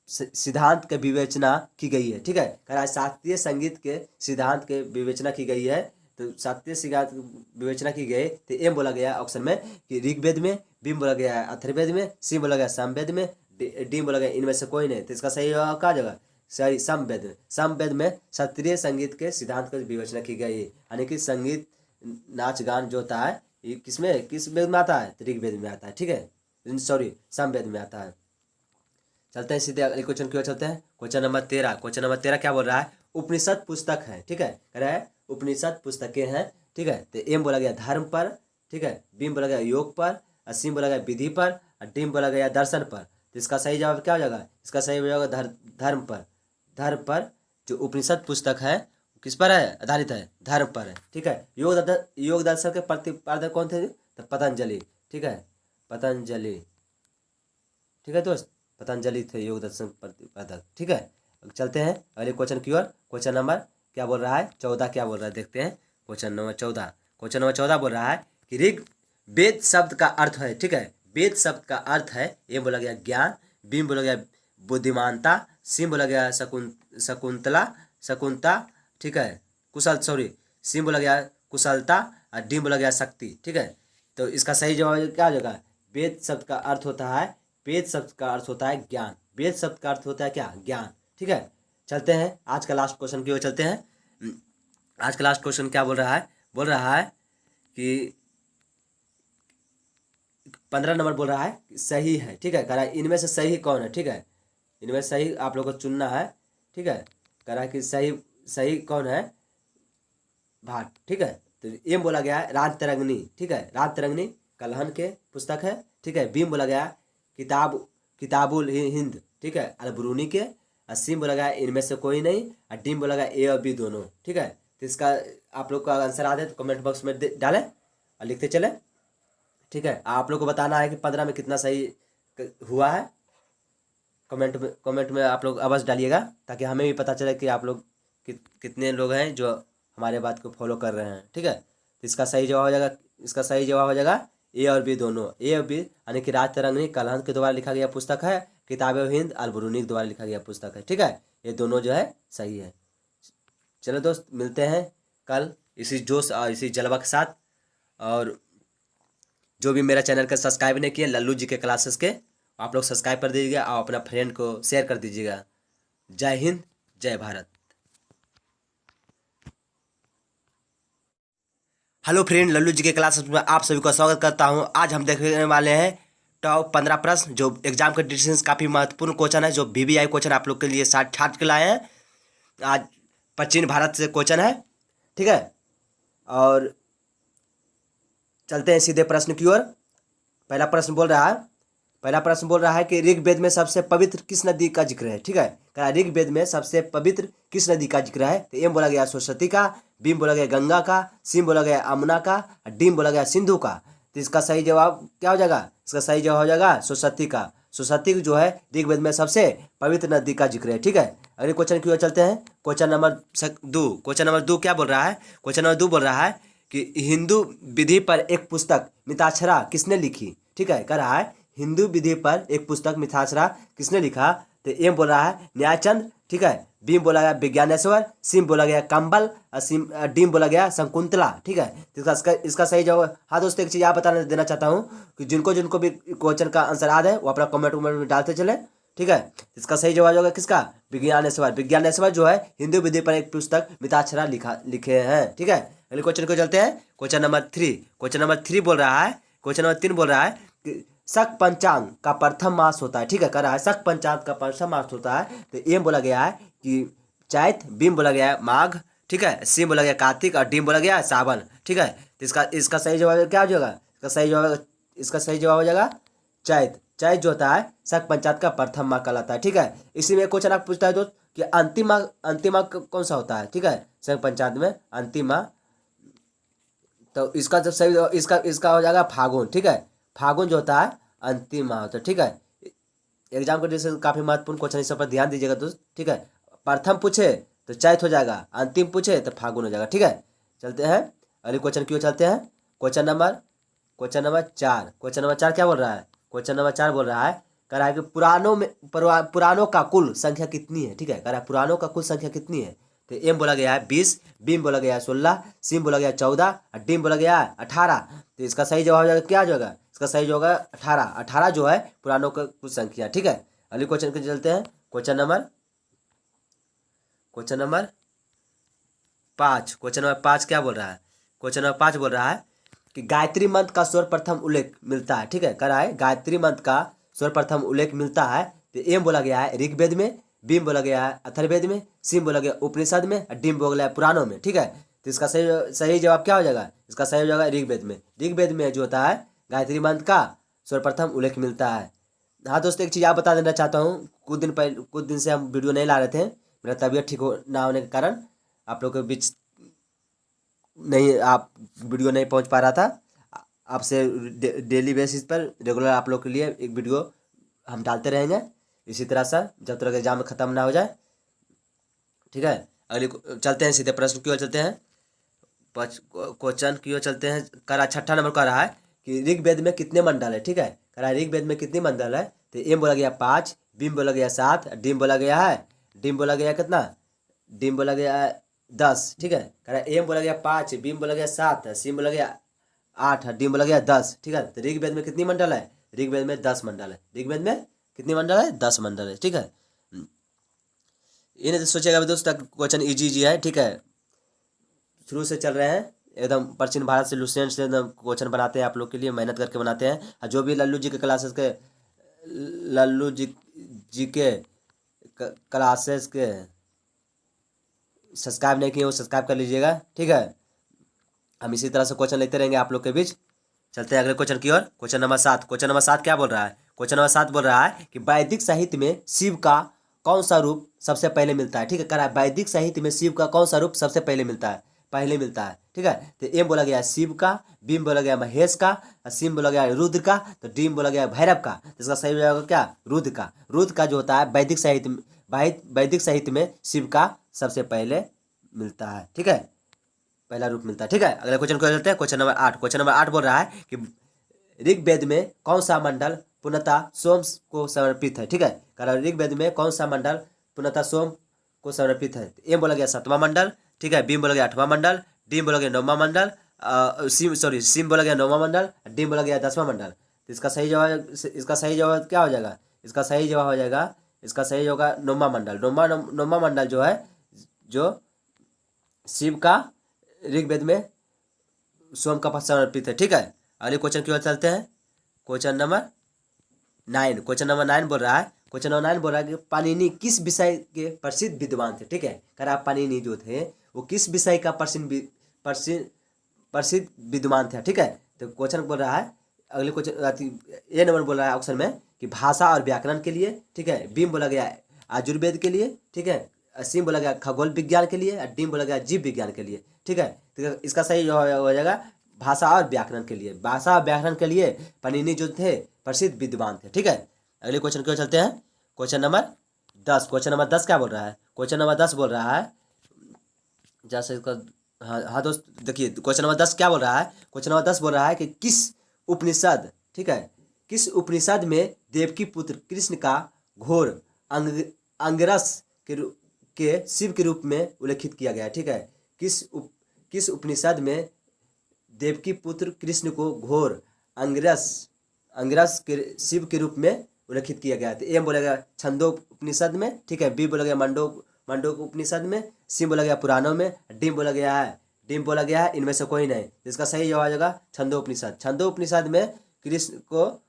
[SPEAKER 1] सिद्धांत के विवेचना की गई है। ठीक है, कह रहा है शास्त्रीय संगीत के सिद्धांत के विवेचना की गई है। तो शास्त्रीय सिद्धांत विवेचना की गई, तो एम बोला गया ऑप्शन में कि ऋग्वेद में, बी बोला गया अथर्ववेद में, सी बोला गया सामवेद में, डी बोला गया इनमें से कोई नहीं। तो इसका सही क्या जगह? सही सामवेद में। सामवेद में शास्त्रीय संगीत के सिद्धांत की विवेचना की गई है। यानी कि संगीत नाच गान जो होता है ये किस वेद में आता है? तो ऋग्वेद में आता है। ठीक है, सॉरी सामवेद में आता है। चलते हैं सीधे अगले क्वेश्चन की ओर चलते हैं। Question number 13। क्वेश्चन नंबर 13 क्या बोल रहा है? उपनिषद पुस्तक है। ठीक है, कह रहा है उपनिषद पुस्तकें हैं। ठीक है, तो एम बोला गया धर्म पर। ठीक है, बी बोला गया योग पर, और सी बोला गया विधि पर, और डी बोला गया दर्शन पर। तो इसका सही जवाब क्या हो जाएगा? इसका सही हो जाएगा धर्म पर। धर्म पर जो उपनिषद पुस्तक है किस पर है? आधारित है, धर्म पर है। ठीक है, योग दर्शन के प्रतिपादक कौन थे? तो पतंजलि। ठीक है, पतंजलि। ठीक है दोस्त, पतंजलि थे योग दर्शन प्रतिपादक। ठीक है, चलते हैं अगले क्वेश्चन की ओर। क्वेश्चन नंबर क्या बोल रहा है? 14 क्या बोल रहा है देखते हैं। Question number 14। क्वेश्चन नंबर 14 बोल रहा है कि ऋग वेद शब्द का अर्थ है। ठीक है, वेद शब्द का अर्थ है, ये बोला गया ज्ञान, बी बोला गया बुद्धिमानता, सी बोला गया शकुंतला। ठीक है, सी बोला गया कुशलता, और डी बोला गया शक्ति। ठीक है, तो इसका सही जवाब क्या हो जाएगा? वेद शब्द का अर्थ होता है, वेद शब्द का अर्थ होता है ज्ञान। वेद शब्द का अर्थ होता है क्या? ज्ञान। ठीक है, चलते हैं आज का लास्ट क्वेश्चन की ओर चलते हैं। आज का लास्ट क्वेश्चन क्या बोल रहा है? बोल रहा है कि 15 नंबर बोल रहा है सही है। ठीक है, कह रहा है इनमें से सही कौन है? ठीक है, इनमें सही आप लोग को चुनना है। ठीक है, कह रहा है कि सही कौन है? भाट। ठीक है, तो एम बोला गया है राजतरंगिणी। ठीक है, राजतरंगिणी कलहन के पुस्तक है। ठीक है, बीम बोला गया किताबुल हिंद। ठीक है, अलबरूनी के, और सी बोला गया इनमें से कोई नहीं, और डी बोला गया ए और बी दोनों। ठीक है, तो इसका आप लोग का आंसर आ जाए तो कमेंट बॉक्स में डालें और लिखते चले। ठीक है, आप लोग को बताना है कि 15 में कितना सही हुआ है। कमेंट में आप लोग अवश्य डालिएगा, ताकि हमें भी पता चले कि आप लोग कितने लोग हैं जो हमारे बात को फॉलो कर रहे हैं। ठीक है, तो इसका सही जवाब हो जाएगा ए और बी दोनों। ए और बी यानी कि राजतरंगिणी कलहन के द्वारा लिखा गया पुस्तक है, किताब हिंद अलबरूनी के द्वारा लिखा गया पुस्तक है। ठीक है, ये दोनों जो है सही है। चलो दोस्त, मिलते हैं कल इसी जोश और इसी जलवा के साथ। और जो भी मेरा चैनल का सब्सक्राइब नहीं किया लल्लू जी के क्लासेस के, आप लोग सब्सक्राइब कर दीजिएगा और अपना फ्रेंड को शेयर कर दीजिएगा। जय हिंद, जय भारत। हेलो फ्रेंड, लल्लू जी के क्लासेस में आप सभी का स्वागत करता हूं। आज हम देखने वाले हैं टॉप 15 प्रश्न जो एग्जाम के डिसीजन काफ़ी महत्वपूर्ण क्वेश्चन है, जो VVI क्वेश्चन आप लोग के लिए छाट के लाए हैं। आज प्राचीन भारत से क्वेश्चन है। ठीक है, और चलते हैं सीधे प्रश्न की ओर। पहला प्रश्न बोल रहा है कि ऋग्वेद में सबसे पवित्र किस नदी का जिक्र है? ठीक है, कहा ऋग्वेद में सबसे पवित्र किस नदी का जिक्र है? तो एम बोला गया सरस्वती का, बीम बोला गया गंगा का, सीम बोला गया यमुना का, डीम बोला गया सिंधु का। तो इसका सही जवाब क्या हो जाएगा? इसका सही जवाब हो जाएगा सरस्वती का। सरस्वती जो है ऋग्वेद में सबसे पवित्र नदी का जिक्र है। ठीक है, अगले क्वेश्चन की ओर चलते हैं। Question number 2। क्वेश्चन नंबर 2 क्या बोल रहा है? क्वेश्चन नंबर 2 बोल रहा है कि हिंदू विधि पर एक पुस्तक मिताक्षरा किसने लिखी? ठीक है, कह रहा है हिंदू विधि पर एक पुस्तक मिताक्षरा किसने लिखा? तो एम बोल रहा है न्यायचंद। ठीक है, बीम बोला गया विज्ञानेश्वर, सीम बोला गया कंबल, डीम बोला गया शकुंतला। ठीक है, तो इसका सही जवाब। हाँ दोस्तों, एक चीज़ आप बता देना चाहता हूँ कि जिनको जिनको भी क्वेश्चन का आंसर याद है वो अपना कमेंट में डालते चले। ठीक है, इसका सही जवाब होगा किसका? विज्ञानेश्वर। विज्ञानेश्वर जो है हिंदू विधि पर एक पुस्तक मिताक्षरा लिखे हैं। ठीक है, अगले क्वेश्चन को चलते हैं। Question number 3। क्वेश्चन नंबर 3 बोल रहा है, क्वेश्चन नंबर 3 बोल रहा है कि शक पंचांग का प्रथम मास होता है। ठीक है, कह रहा है शक पंचांग का प्रथम मास होता है। तो एम बोला गया है कि चैत, बीम बोला गया है माघ, ठीक है, सीम बोला गया कार्तिक और डीम बोला गया है सावन। ठीक है, तो इसका सही जवाब क्या हो जाएगा? इसका सही जवाब हो जाएगा चैत। चैत जो होता है शक पंचांग का प्रथम माह कहलाता है। ठीक है, इसी में क्वेश्चन आप पूछता है दोस्त कि अंतिम माह कौन सा होता है? ठीक है, शक पंचांग में अंतिम माह, तो इसका जब सही इसका हो जाएगा फागुन। ठीक है, फागुन जो होता है अंतिम माह होता है। ठीक है, एग्जाम के दृष्टि से काफ़ी महत्वपूर्ण क्वेश्चन, इस पर ध्यान दीजिएगा दोस्त। ठीक है, प्रथम पूछे तो चैत हो जाएगा, अंतिम पूछे तो फागुन हो जाएगा। ठीक है, चलते हैं अगले क्वेश्चन की ओर चलते हैं। Question number 4। क्वेश्चन नंबर 4 क्या बोल रहा है? क्वेश्चन नंबर 4 बोल रहा है, कह रहा है कि पुराणों का कुल संख्या कितनी है? ठीक है, कह रहा है पुराणों का कुल संख्या कितनी है? तो एम बोला गया है 20, बीम बोला गया है 16, सीम बोला गया 14 और डीम बोला गया है 18। तो इसका सही जवाब हो जाएगा क्या हो जाएगा? इसका सही जवाब होगा 18। 18 जो है पुराणों का कुल संख्या। ठीक है, अगले क्वेश्चन के चलते हैं। Question number 5। क्वेश्चन नंबर 5 क्या बोल रहा है? क्वेश्चन नंबर 5 बोल रहा है कि गायत्री मंत्र का सर्वप्रथम उल्लेख मिलता है। ठीक है, कह रहा है गायत्री मंत्र का सर्वप्रथम उल्लेख मिलता है। तो एम बोला गया है ऋग्वेद में, बीम बोला गया है अथर्ववेद में, सीम बोला गया उपनिषद में और डीम बोला गया है पुराणों में। ठीक है, तो इसका सही जवाब क्या हो जाएगा? इसका सही हो जाएगा ऋग्वेद में। ऋग्वेद में जो होता है गायत्री मंत्र का सर्वप्रथम उल्लेख मिलता है। हाँ दोस्तों, एक चीज़ आप बता देना चाहता हूँ, कुछ दिन से हम वीडियो नहीं ला रहे थे, मेरा तबीयत ठीक ना होने के कारण आप लोगों के बीच वीडियो नहीं पहुंच पा रहा था। आपसे डेली बेसिस पर रेगुलर आप लोग के लिए एक वीडियो हम डालते रहेंगे इसी तरह से जब तक एग्जाम खत्म ना हो जाए। ठीक है, अगले चलते हैं, सीधे प्रश्न की ओर चलते हैं। क्वेश्चन की ओर चलते हैं। करा 6 नंबर का रहा है कि ऋग्वेद में कितने मंडल है? ठीक है, करा ऋग्वेद में कितने मंडल है? तो एम बोला गया 5, बीम बोला गया 7, डीम बोला गया कितना? डीम बोला गया 10। ठीक है, कह रहा एम बोला गया 5, बीम बोला गया 7, सीम बोला गया 8, डीम बोला गया 10। ठीक है, तो ऋग्वेद में कितनी मंडल है? ऋग्वेद में 10 मंडल है। ऋग्वेद में कितनी मंडल है? 10 मंडल है। ठीक है, इन्हें तो सोचेगा दोस्त क्वेश्चन इजी है। ठीक है, शुरू से चल रहे हैं एकदम प्राचीन भारत से लुसेंट से एकदम क्वेश्चन बनाते हैं आप लोग के लिए, मेहनत करके बनाते हैं। और जो भी लल्लू जी के क्लासेस के क्लासेस के सब्सक्राइब नहीं किए वो सब्सक्राइब कर लीजिएगा। ठीक है, हम इसी तरह से क्वेश्चन लेते रहेंगे आप लोग के बीच। चलते हैं अगले क्वेश्चन की ओर। Question number 7। क्वेश्चन नंबर 7 क्या बोल रहा है? क्वेश्चन नंबर 7 बोल रहा है कि वैदिक साहित्य में शिव का कौन सा रूप सबसे पहले मिलता है? ठीक है, कह रहा है वैदिक साहित्य में शिव का कौन सा रूप सबसे पहले मिलता है? ठीक है, तो एम बोला गया शिव का, बीम बोला गया महेश का, सीम बोला गया रुद्र का, तो डीम बोला गया भैरव का। तो इसका सही होगा क्या? रुद्र का। रुद्र का जो होता है वैदिक साहित्य में शिव का सबसे पहले मिलता है। ठीक है, पहला रूप मिलता है। ठीक है, अगले क्वेश्चन को चलते हैं। Question number 8। क्वेश्चन नंबर 8 बोल रहा है कि ऋग्वेद में कौन सा मंडल पूर्णतः सोम को समर्पित है? ठीक है, कह रहा है ऋग्वेद में कौन सा मंडल पूर्णतः सोम को समर्पित है? एम बोला गया 7वां मंडल। ठीक है, बीम बोला गया 8वां मंडल, डीम बोला गया 9वां मंडल, सीम बोला गया 9वां मंडल, डीम बोला गया 10वां मंडल। तो इसका सही जवाब क्या हो जाएगा? इसका सही जवाब हो जाएगा, इसका सही होगा 9वां मंडल। 9वां मंडल जो है जो शिव का ऋग्वेद में सोम का समर्पित है। ठीक है, अगले क्वेश्चन की ओर चलते हैं। Question number 9। क्वेश्चन नंबर 9 बोल रहा है, क्वेश्चन नंबर 9 बोल रहा है कि पाणिनि किस विषय के प्रसिद्ध विद्वान थे? ठीक है, कह रहा पाणिनि जो थे वो किस विषय का प्रसिद्ध विद्वान थे? ठीक है, तो क्वेश्चन बोल रहा है, अगले क्वेश्चन ए नंबर बोल रहा है ऑप्शन में कि भाषा और व्याकरण के लिए। ठीक है, बीम बोला गया आयुर्वेद के लिए। ठीक है, सीम बोला गया खगोल विज्ञान के लिए और डीम बोला गया जीव विज्ञान के लिए। ठीक है, तो इसका सही हो जाएगा भाषा और व्याकरण के लिए। भाषा और व्याकरण के लिए पाणिनि जो थे प्रसिद्ध विद्वान थे। ठीक है, अगले क्वेश्चन की ओर चलते हैं। Question number 10। क्वेश्चन नंबर 10 क्या बोल रहा है? क्वेश्चन नंबर 10 बोल रहा है, जैसे इसका हाँ दोस्त देखिए क्वेश्चन नंबर 10 क्या बोल रहा है? क्वेश्चन नंबर 10 बोल रहा है कि किस उपनिषद, ठीक है, किस उपनिषद में देवकी पुत्र कृष्ण का घोर अंगरस के शिव के रूप में उल्लेखित किया गया है? ठीक है, किस उपनिषद में देवकी पुत्र कृष्ण को घोर अंगरस के शिव के रूप में उल्लेखित किया गया है? तो एम बोला गया छंदो उपनिषद में, ठीक है, बी बोला गया मंडोक उपनिषद में, सी बोला गया पुराणों में, डीम बोला गया है इनमें से कोई नहीं। जिसका सही जवाब होगा छंदो उपनिषद। छंदो उपनिषद में कृष्ण को,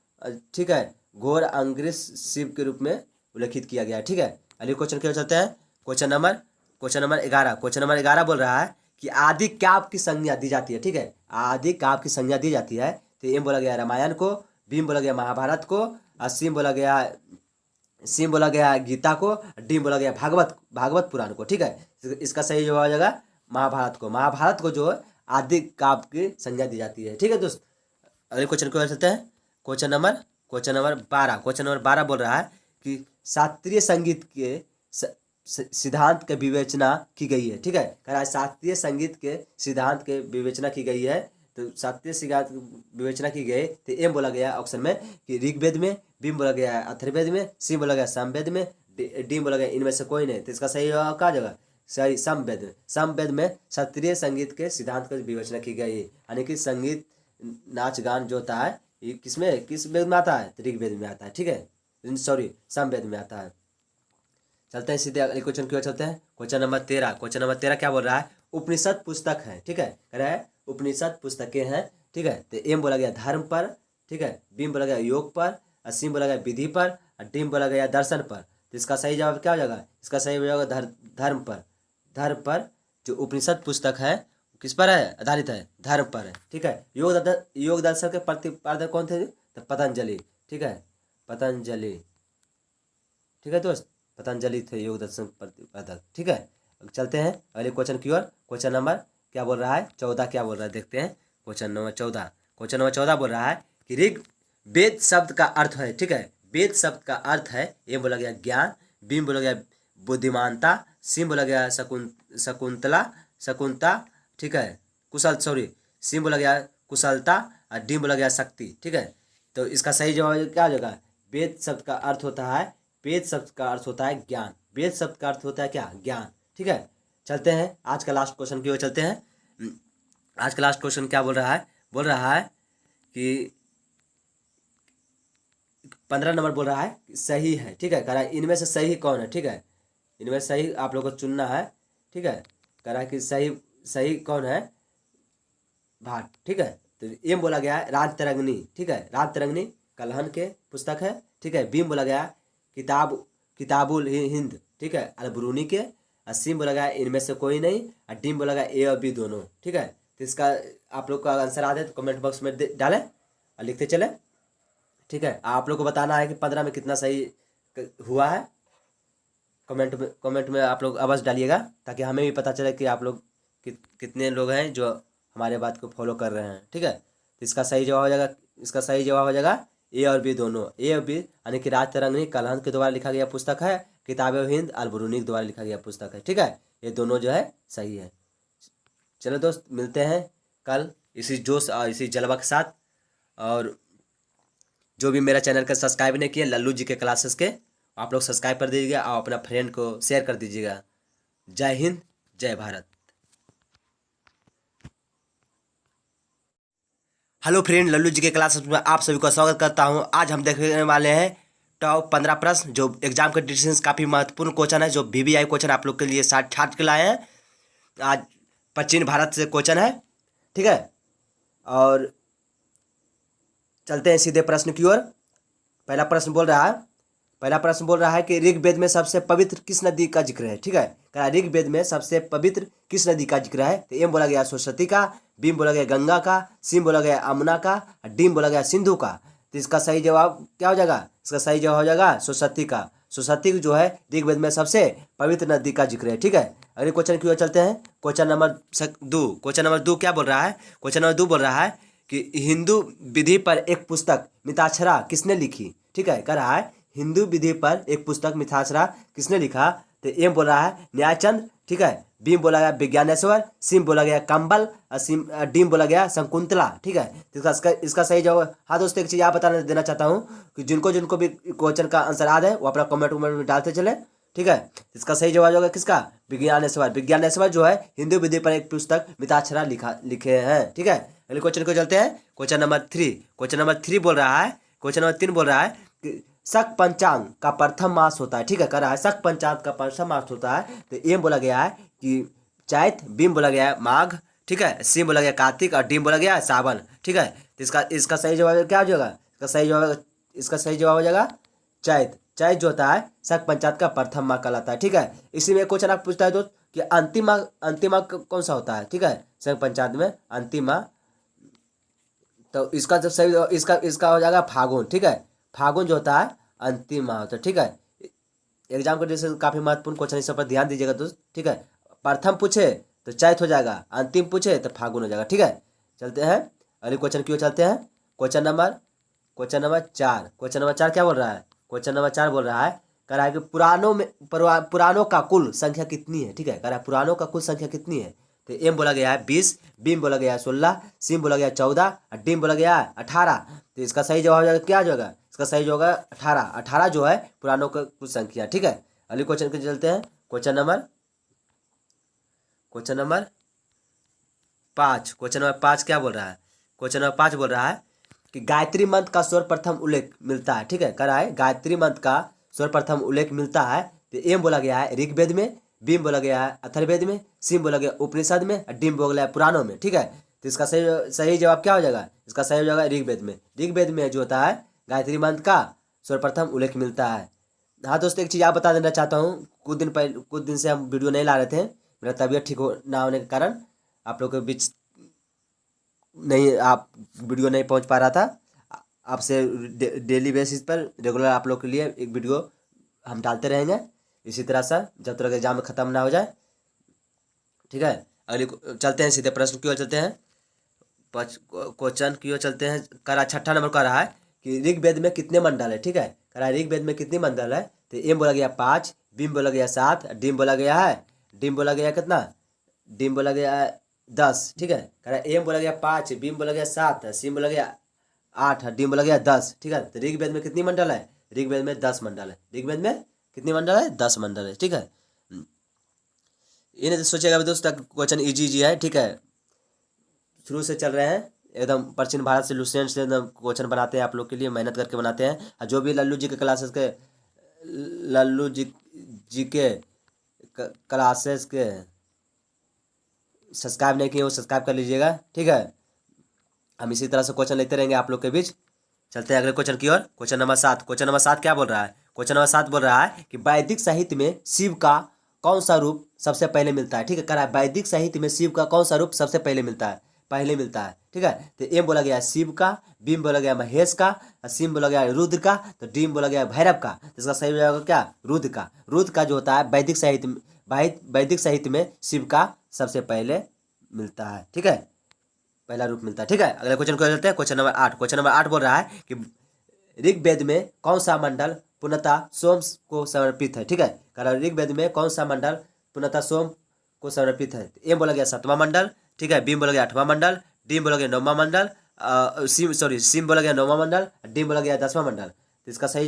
[SPEAKER 1] ठीक है, घोर अंगरस शिव के रूप में उल्लेखित किया गया है। ठीक है, अगले क्वेश्चन की ओर चलते हैं। Question number 11। क्वेश्चन नंबर 11 बोल रहा है कि आदि काव्य की संज्ञा दी जाती है। ठीक है, आदि काव्य की संज्ञा दी जाती है। तो एम बोला गया रामायण को, बीम बोला गया महाभारत को, और सीम बोला गया गीता को, डी बोला गया भागवत पुराण को। ठीक है, इसका सही जवाब हो जाएगा महाभारत को। महाभारत को जो आदि काव्य की संज्ञा दी जाती है। ठीक है दोस्त, अगले क्वेश्चन को चलते हैं। Question number 12। क्वेश्चन नंबर 12 बोल रहा है कि शास्त्रीय संगीत के सिद्धांत की विवेचना की गई है। ठीक है, कह रहा है शास्त्रीय संगीत के सिद्धांत के विवेचना की गई है। तो शास्त्रीय सिद्धांत विवेचना की गई तो एम बोला गया ऑप्शन में कि ऋग्वेद में, बीम बोला गया अथर्ववेद में, सी बोला गया सामवेद में, डी बोला गया इनमें से कोई नहीं। तो इसका सही कहा जाएगा सही सामवेद में। सामवेद में शास्त्रीय संगीत के सिद्धांत की विवेचना की गई है। यानी कि संगीत नाच गान जो होता है ये किस वेद में आता है? तो ऋग्वेद में आता है। ठीक है, सॉरी सामवेद में आता है। चलते हैं सीधे अगले क्वेश्चन की ओर चलते हैं। Question number 13। क्वेश्चन नंबर 13 क्या बोल रहा है? उपनिषद पुस्तक है। ठीक है, कह रहा है उपनिषद पुस्तकें हैं। ठीक है, तो एम बोला गया धर्म पर, ठीक है, बीम बोला गया योग पर, और सीम बोला गया विधि पर, और डीम बोला गया दर्शन पर। तो इसका सही जवाब क्या हो जाएगा? इसका सही हो जाएगा धर्म पर। धर्म पर जो उपनिषद पुस्तक है किस पर है? आधारित है, धर्म पर है। ठीक है, योग दर्शन के प्रतिपादक कौन थे? तो पतंजलि। ठीक है, पतंजलि। ठीक है दोस्त, पतंजलि थे योग दर्शन प्रतिपादक। ठीक है, चलते हैं अगले क्वेश्चन की ओर। क्वेश्चन नंबर क्या बोल रहा है? 14 क्या बोल रहा है देखते हैं। Question number 14। क्वेश्चन नंबर 14 बोल रहा है कि ऋग वेद शब्द का अर्थ है। ठीक है, वेद शब्द का अर्थ है, ये बोला गया ज्ञान, बीम बोला गया बुद्धिमानता, सीम बोला गया शकुंतला, ठीक है, सीम बोला गया कुशलता, और डीम बोला गया शक्ति। ठीक है, तो इसका सही जवाब क्या हो जाएगा? वेद शब्द का अर्थ होता है, वेद शब्द का अर्थ होता है ज्ञान। वेद शब्द का अर्थ होता है क्या? ज्ञान। ठीक है, चलते हैं आज का लास्ट क्वेश्चन की ओर चलते हैं। आज का लास्ट क्वेश्चन क्या बोल रहा है? बोल रहा है कि 15 नंबर बोल रहा है सही है। ठीक है, कह रहा है इनमें से सही कौन है? ठीक है, इनमें सही आप लोग को चुनना है। ठीक है, कह रहा है कि सही कौन है? भाट। ठीक है, तो एम बोला गया है राजतरंगिणी। ठीक है, राजतरंगिणी कलहन के पुस्तक है। ठीक है, बीम बोला गया किताबुल हिंद, ठीक है, अलबरूनी के, और सीम बोला गया इनमें से कोई नहीं, और डीम बोला गया ए और बी दोनों। ठीक है, तो इसका आप लोग का आंसर आ जाए तो कमेंट बॉक्स में डालें और लिखते चले। ठीक है, आप लोग को बताना है कि 15 में कितना सही हुआ है। कमेंट में आप लोग अवश्य डालिएगा ताकि हमें भी पता चले कि आप लोग कितने लोग हैं जो हमारे बात को फॉलो कर रहे हैं। ठीक है, तो इसका सही जवाब हो जाएगा ए और बी दोनों। ए और बी यानी कि राजतरंगिणी कलहन के द्वारा लिखा गया पुस्तक है, किताब हिंद अलबरूनी के द्वारा लिखा गया पुस्तक है। ठीक है, ये दोनों जो है सही है। चलो दोस्त, मिलते हैं कल इसी जोश और इसी जलवा के साथ। और जो भी मेरा चैनल का सब्सक्राइब नहीं किए लल्लू जी के क्लासेस के, आप लोग सब्सक्राइब कर दीजिएगा और अपना फ्रेंड को शेयर कर दीजिएगा। जय हिंद, जय भारत। हेलो फ्रेंड, लल्लू जी के क्लासेस में आप सभी का स्वागत करता हूं। आज हम देखने वाले हैं टॉप 15 प्रश्न जो एग्जाम के डिसीजन काफ़ी महत्वपूर्ण क्वेश्चन है, जो VVI क्वेश्चन आप लोग के लिए छाट के लाए हैं। आज प्राचीन भारत से क्वेश्चन है। ठीक है, और चलते हैं सीधे प्रश्न की ओर। पहला प्रश्न बोल रहा है कि ऋग्वेद में सबसे पवित्र किस नदी का जिक्र है? ठीक है, कहा ऋग्वेद में सबसे पवित्र किस नदी का जिक्र है? तो एम बोला गया सरस्वती का, बीम बोला गया गंगा का, सीम बोला गया यमुना का, डीम बोला गया सिंधु का। तो इसका सही जवाब क्या हो जाएगा? इसका सही जवाब हो जाएगा सरस्वती का। सरस्वती जो है ऋग्वेद में सबसे पवित्र नदी का जिक्र है। ठीक है, अगले क्वेश्चन की ओर चलते हैं। क्वेश्चन नंबर 2 क्या बोल रहा है? क्वेश्चन नंबर 2 बोल रहा है कि हिंदू विधि पर एक पुस्तक मिताक्षरा किसने लिखी? ठीक है, कह रहा है हिंदू विधि पर एक पुस्तक मिताक्षरा किसने लिखा? तो एम बोल रहा है न्यायचंद। ठीक है, बी बोला गया विज्ञानेश्वर, सी बोला गया कंबल, डी बोला गया शकुंतला। ठीक है, तो इसका सही जवाब। हाँ दोस्तों, एक चीज़ आप बता देना चाहता हूँ कि जिनको भी क्वेश्चन का आंसर याद है वो अपना कमेंट में डालते चले। ठीक है, इसका सही जवाब होगा किसका? विज्ञानेश्वर जो है हिंदू विधि पर एक पुस्तक मिताक्षरा लिखे हैं। ठीक है, अगले क्वेश्चन को चलते हैं। क्वेश्चन नंबर 3 बोल रहा है, क्वेश्चन नंबर 3 बोल रहा है कि शक पंचांग का प्रथम मास होता है। ठीक है, कह रहा है शक पंचांग का प्रथम मास होता है। तो एम बोला गया है कि चैत, बी बोला गया है माघ। ठीक है, सी बोला गया कार्तिक और डी बोला गया है सावन। ठीक है, तो इसका सही जवाब क्या हो जाएगा? इसका सही जवाब हो जाएगा चैत। चैत जो होता है शक पंचांग का प्रथम माह कहलाता है। ठीक है, इसी में क्वेश्चन आप पूछता है दोस्त कि अंतिम माह कौन सा होता है? ठीक है, शक पंचांग में अंतिम माह, तो इसका जब सही इसका हो जाएगा फागुन। ठीक है, फागुन जो होता है अंतिम माह होता है। ठीक है, एग्जाम के जैसे काफ़ी महत्वपूर्ण क्वेश्चन, इस पर ध्यान दीजिएगा दोस्त। ठीक है, प्रथम पूछे तो चैत हो जाएगा, अंतिम पूछे तो फागुन हो जाएगा। ठीक है, चलते हैं अगले क्वेश्चन की ओर चलते हैं। Question number 4। क्वेश्चन नंबर 4 क्या बोल रहा है? क्वेश्चन नंबर 4 बोल रहा है, कह रहा है कि पुराणों का कुल संख्या कितनी है? ठीक है, कह रहा है पुराणों का कुल संख्या कितनी है? तो एम बोला गया है 20, बी बोला गया है 16, सी बोला गया 14 और डी बोला गया है 18। तो इसका सही जवाब हो जाएगा क्या हो जाएगा? इसका सही जवाब होगा 18। 18 जो है पुराणों का कुल संख्या। ठीक है, अगले क्वेश्चन के चलते हैं। Question number 5। क्वेश्चन नंबर 5 क्या बोल रहा है? क्वेश्चन नंबर 5 बोल रहा है कि गायत्री मंत्र का सर्वप्रथम उल्लेख मिलता है। ठीक है, कह रहा है गायत्री मंत्र का सर्वप्रथम उल्लेख मिलता है। तो एम बोला गया है ऋग्वेद में, बी बोला गया है अथर्ववेद में, सी बोला गया उपनिषद में और डी बोला गया पुराणों में। ठीक है, तो इसका सही जवाब क्या हो जाएगा? इसका सही हो जाएगा ऋग्वेद में। ऋग्वेद में जो होता है गायत्री मंत्र का सर्वप्रथम उल्लेख मिलता है। हाँ दोस्तों, एक चीज़ आप बता देना चाहता हूँ, कुछ दिन से हम वीडियो नहीं ला रहे थे, मेरा तबीयत ठीक ना होने के कारण आप लोग के बीच वीडियो नहीं पहुँच पा रहा था। आपसे डेली बेसिस पर रेगुलर आप लोग के लिए एक वीडियो हम डालते रहेंगे इसी तरह से जब तक एग्जाम खत्म ना हो जाए। ठीक है, अगले चलते हैं सीधे प्रश्न की ओर चलते हैं। क्वेश्चन की ओर चलते हैं। करा 6ठा नंबर का रहा है कि ऋग्वेद में कितने मंडल है? ठीक है, करा ऋग्वेद में कितने मंडल है? तो एम बोला गया 5, बी बोला गया 7, डी बोला गया कितना? डी बोला गया 10। ठीक है, करा एम बोला गया 5, बी बोला गया 7, सी बोला गया 8, डी बोला गया 10। ठीक है, तो ऋग्वेद में कितनी मंडल है? ऋग्वेद में 10 मंडल है। ऋग्वेद में कितनी मंडल है? 10 मंडल है। ठीक है, इन्हें सोचेगा दोस्त क्वेश्चन इजी है। ठीक है, शुरू से चल रहे हैं एकदम प्राचीन भारत से लुसेंट से एकदम क्वेश्चन बनाते हैं आप लोग के लिए, मेहनत करके बनाते हैं। और जो भी लल्लू जी के क्लासेस के सब्सक्राइब नहीं किए वो सब्सक्राइब कर लीजिएगा। ठीक है, हम इसी तरह से क्वेश्चन लेते रहेंगे आप लोग के बीच। चलते हैं अगले क्वेश्चन की ओर। Question number 7। क्वेश्चन नंबर 7 क्या बोल रहा है? क्वेश्चन नंबर 7 बोल रहा है कि वैदिक साहित्य में शिव का कौन सा रूप सबसे पहले मिलता है? ठीक है, कह रहा है वैदिक साहित्य में शिव का कौन सा रूप सबसे पहले मिलता है? ठीक है, तो एम बोला गया शिव का, बी बोला गया महेश का, सी बोला गया रुद्र का, तो डी बोला गया भैरव का। तो इसका सही हो जाएगा क्या? रुद्र का। रुद्र का जो होता है वैदिक साहित्य में शिव का सबसे पहले मिलता है। ठीक है, पहला रूप मिलता है। ठीक है, अगले क्वेश्चन को चलते हैं। Question number 8। क्वेश्चन नंबर 8 बोल रहा है कि ऋग्वेद में कौन सा मंडल पूर्णतः सोम को समर्पित है? ठीक है, कह रहा है ऋग्वेद में कौन सा मंडल पूर्णतः सोम को समर्पित है? एम बोला गया 7वां मंडल। ठीक है, बी बोला गया 8वां मंडल, डी बोला गया 9वां मंडल, सी बोला गया 9वां मंडल, डी बोला गया 10वां मंडल। तो इसका सही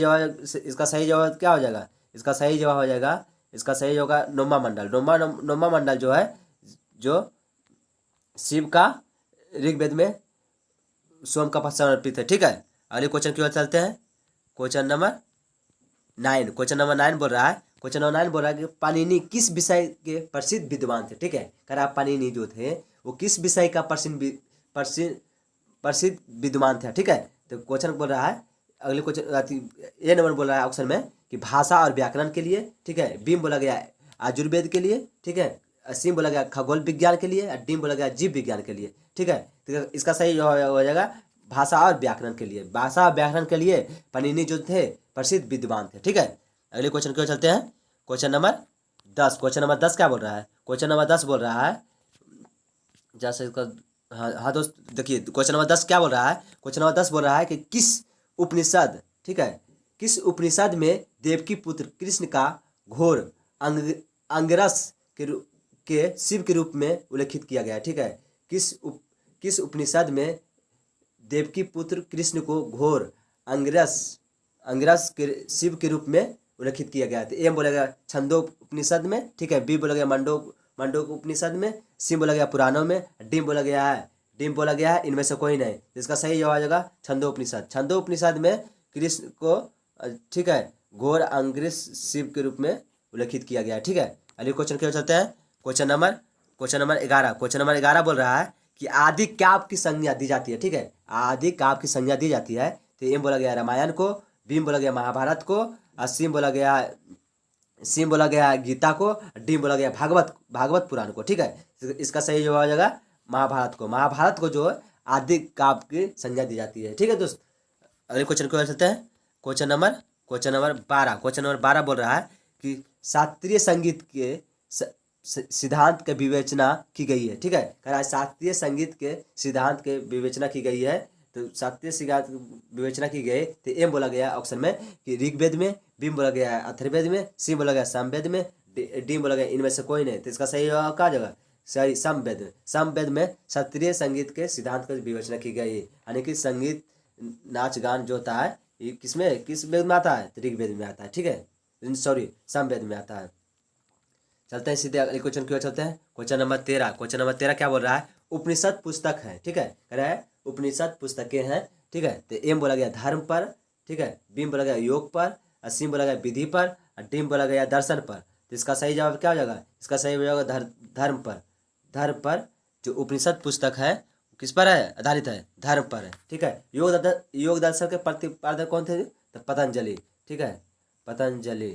[SPEAKER 1] जवाब क्या हो जाएगा? इसका सही जवाब हो जाएगा 9वां मंडल। 9वां मंडल जो है जो शिव का ऋग्वेद में सोम का समर्पित है। ठीक है, अगले क्वेश्चन की ओर चलते हैं। Question number 9। क्वेश्चन नंबर 9 बोल रहा है कि पाणिनि किस विषय के प्रसिद्ध विद्वान थे? ठीक है, कह रहा पाणिनि जो थे वो किस विषय का प्रसिद्ध विद्वान थे? ठीक है, तो क्वेश्चन बोल रहा है अगले क्वेश्चन ए नंबर बोल रहा है ऑप्शन में कि भाषा और व्याकरण के लिए। ठीक है, बी बोला गया आयुर्वेद के लिए। ठीक है, सी बोला गया खगोल विज्ञान के लिए, डी बोला गया जीव विज्ञान के लिए। ठीक है, तो इसका सही हो जाएगा भाषा और व्याकरण के लिए। भाषा और व्याकरण के लिए पाणिनि जो थे प्रसिद्ध विद्वान थे। ठीक है, अगले क्वेश्चन की ओर चलते हैं। Question number 10। क्वेश्चन नंबर 10 क्या बोल रहा है? क्वेश्चन नंबर 10 बोल रहा है, जैसे इसका, हाँ हाँ दोस्त देखिए, क्वेश्चन नंबर 10 क्या बोल रहा है? क्वेश्चन नंबर 10 बोल रहा है कि किस उपनिषद, ठीक है, किस उपनिषद में देवकी पुत्र कृष्ण का घोर अंगरस के शिव के रूप में उल्लेखित किया गया है? ठीक है, किस उपनिषद में देवकी पुत्र कृष्ण को घोर अंगरस अंगरस के शिव के रूप में उल्लेखित किया गया है? तो ए बोलेगा छंदो उपनिषद में, ठीक है, बी बोला गया मंडो उपनिषद में, सी बोला गया पुराणों में, डी बोला गया है इनमें से कोई नहीं। तो इसका सही जवाब आ जाएगा छंदो उपनिषद। छंदो उपनिषद में कृष्ण को, ठीक है, घोर अंग्रेस शिव के रूप में उल्लेखित किया गया है। ठीक है, अगले क्वेश्चन की ओर चलते हैं। Question number 11। क्वेश्चन नंबर 11 बोल रहा है कि आदि काव्य की संज्ञा दी जाती है। ठीक है, आदि काव्य की संज्ञा दी जाती है। तो एम बोला गया रामायण को, बी बोला गया महाभारत को, और सी बोला गया गीता को, डी बोला गया भागवत पुराण को। ठीक है, इसका सही जवाब आ जाएगा महाभारत को। महाभारत को जो आदि काव्य की संज्ञा दी जाती है। ठीक है दोस्त, अगले क्वेश्चन को चलते हैं। Question number 12। क्वेश्चन नंबर 12 बोल रहा है कि शास्त्रीय संगीत के सिद्धांत की विवेचना की गई है। ठीक है, कह रहा है शास्त्रीय संगीत के सिद्धांत के विवेचना की गई है। तो शास्त्रीय सिद्धांत विवेचना की गई, तो एम बोला गया ऑप्शन में कि ऋग्वेद में, बी बोला गया अथर्ववेद में, सी बोला गया सामवेद में, डी बोला गया इनमें से कोई नहीं। तो इसका सही जवाब क्या जगह? सही सामवेद में शास्त्रीय संगीत के सिद्धांत की विवेचना की गई है। यानी कि संगीत नाच गान जो होता है ये किस वेद में आता है? तो ऋग्वेद में आता है। ठीक है, सॉरी सामवेद में आता है। चलते हैं सीधे अगले क्वेश्चन की ओर चलते हैं। Question number 13। क्वेश्चन नंबर 13 क्या बोल रहा है? उपनिषद पुस्तक है। ठीक है, कह रहा है उपनिषद पुस्तकें हैं। ठीक है, तो एम बोला गया धर्म पर, ठीक है, बी बोला गया योग पर, और सी बोला गया विधि पर, और डी बोला गया दर्शन पर। तो इसका सही जवाब क्या हो जाएगा? इसका सही हो जाएगा धर्म पर। धर्म पर जो उपनिषद पुस्तक है किस पर है? आधारित है, धर्म पर है। ठीक है, योग दर्शन के प्रतिपादक कौन थे? तो पतंजलि। ठीक है, पतंजलि।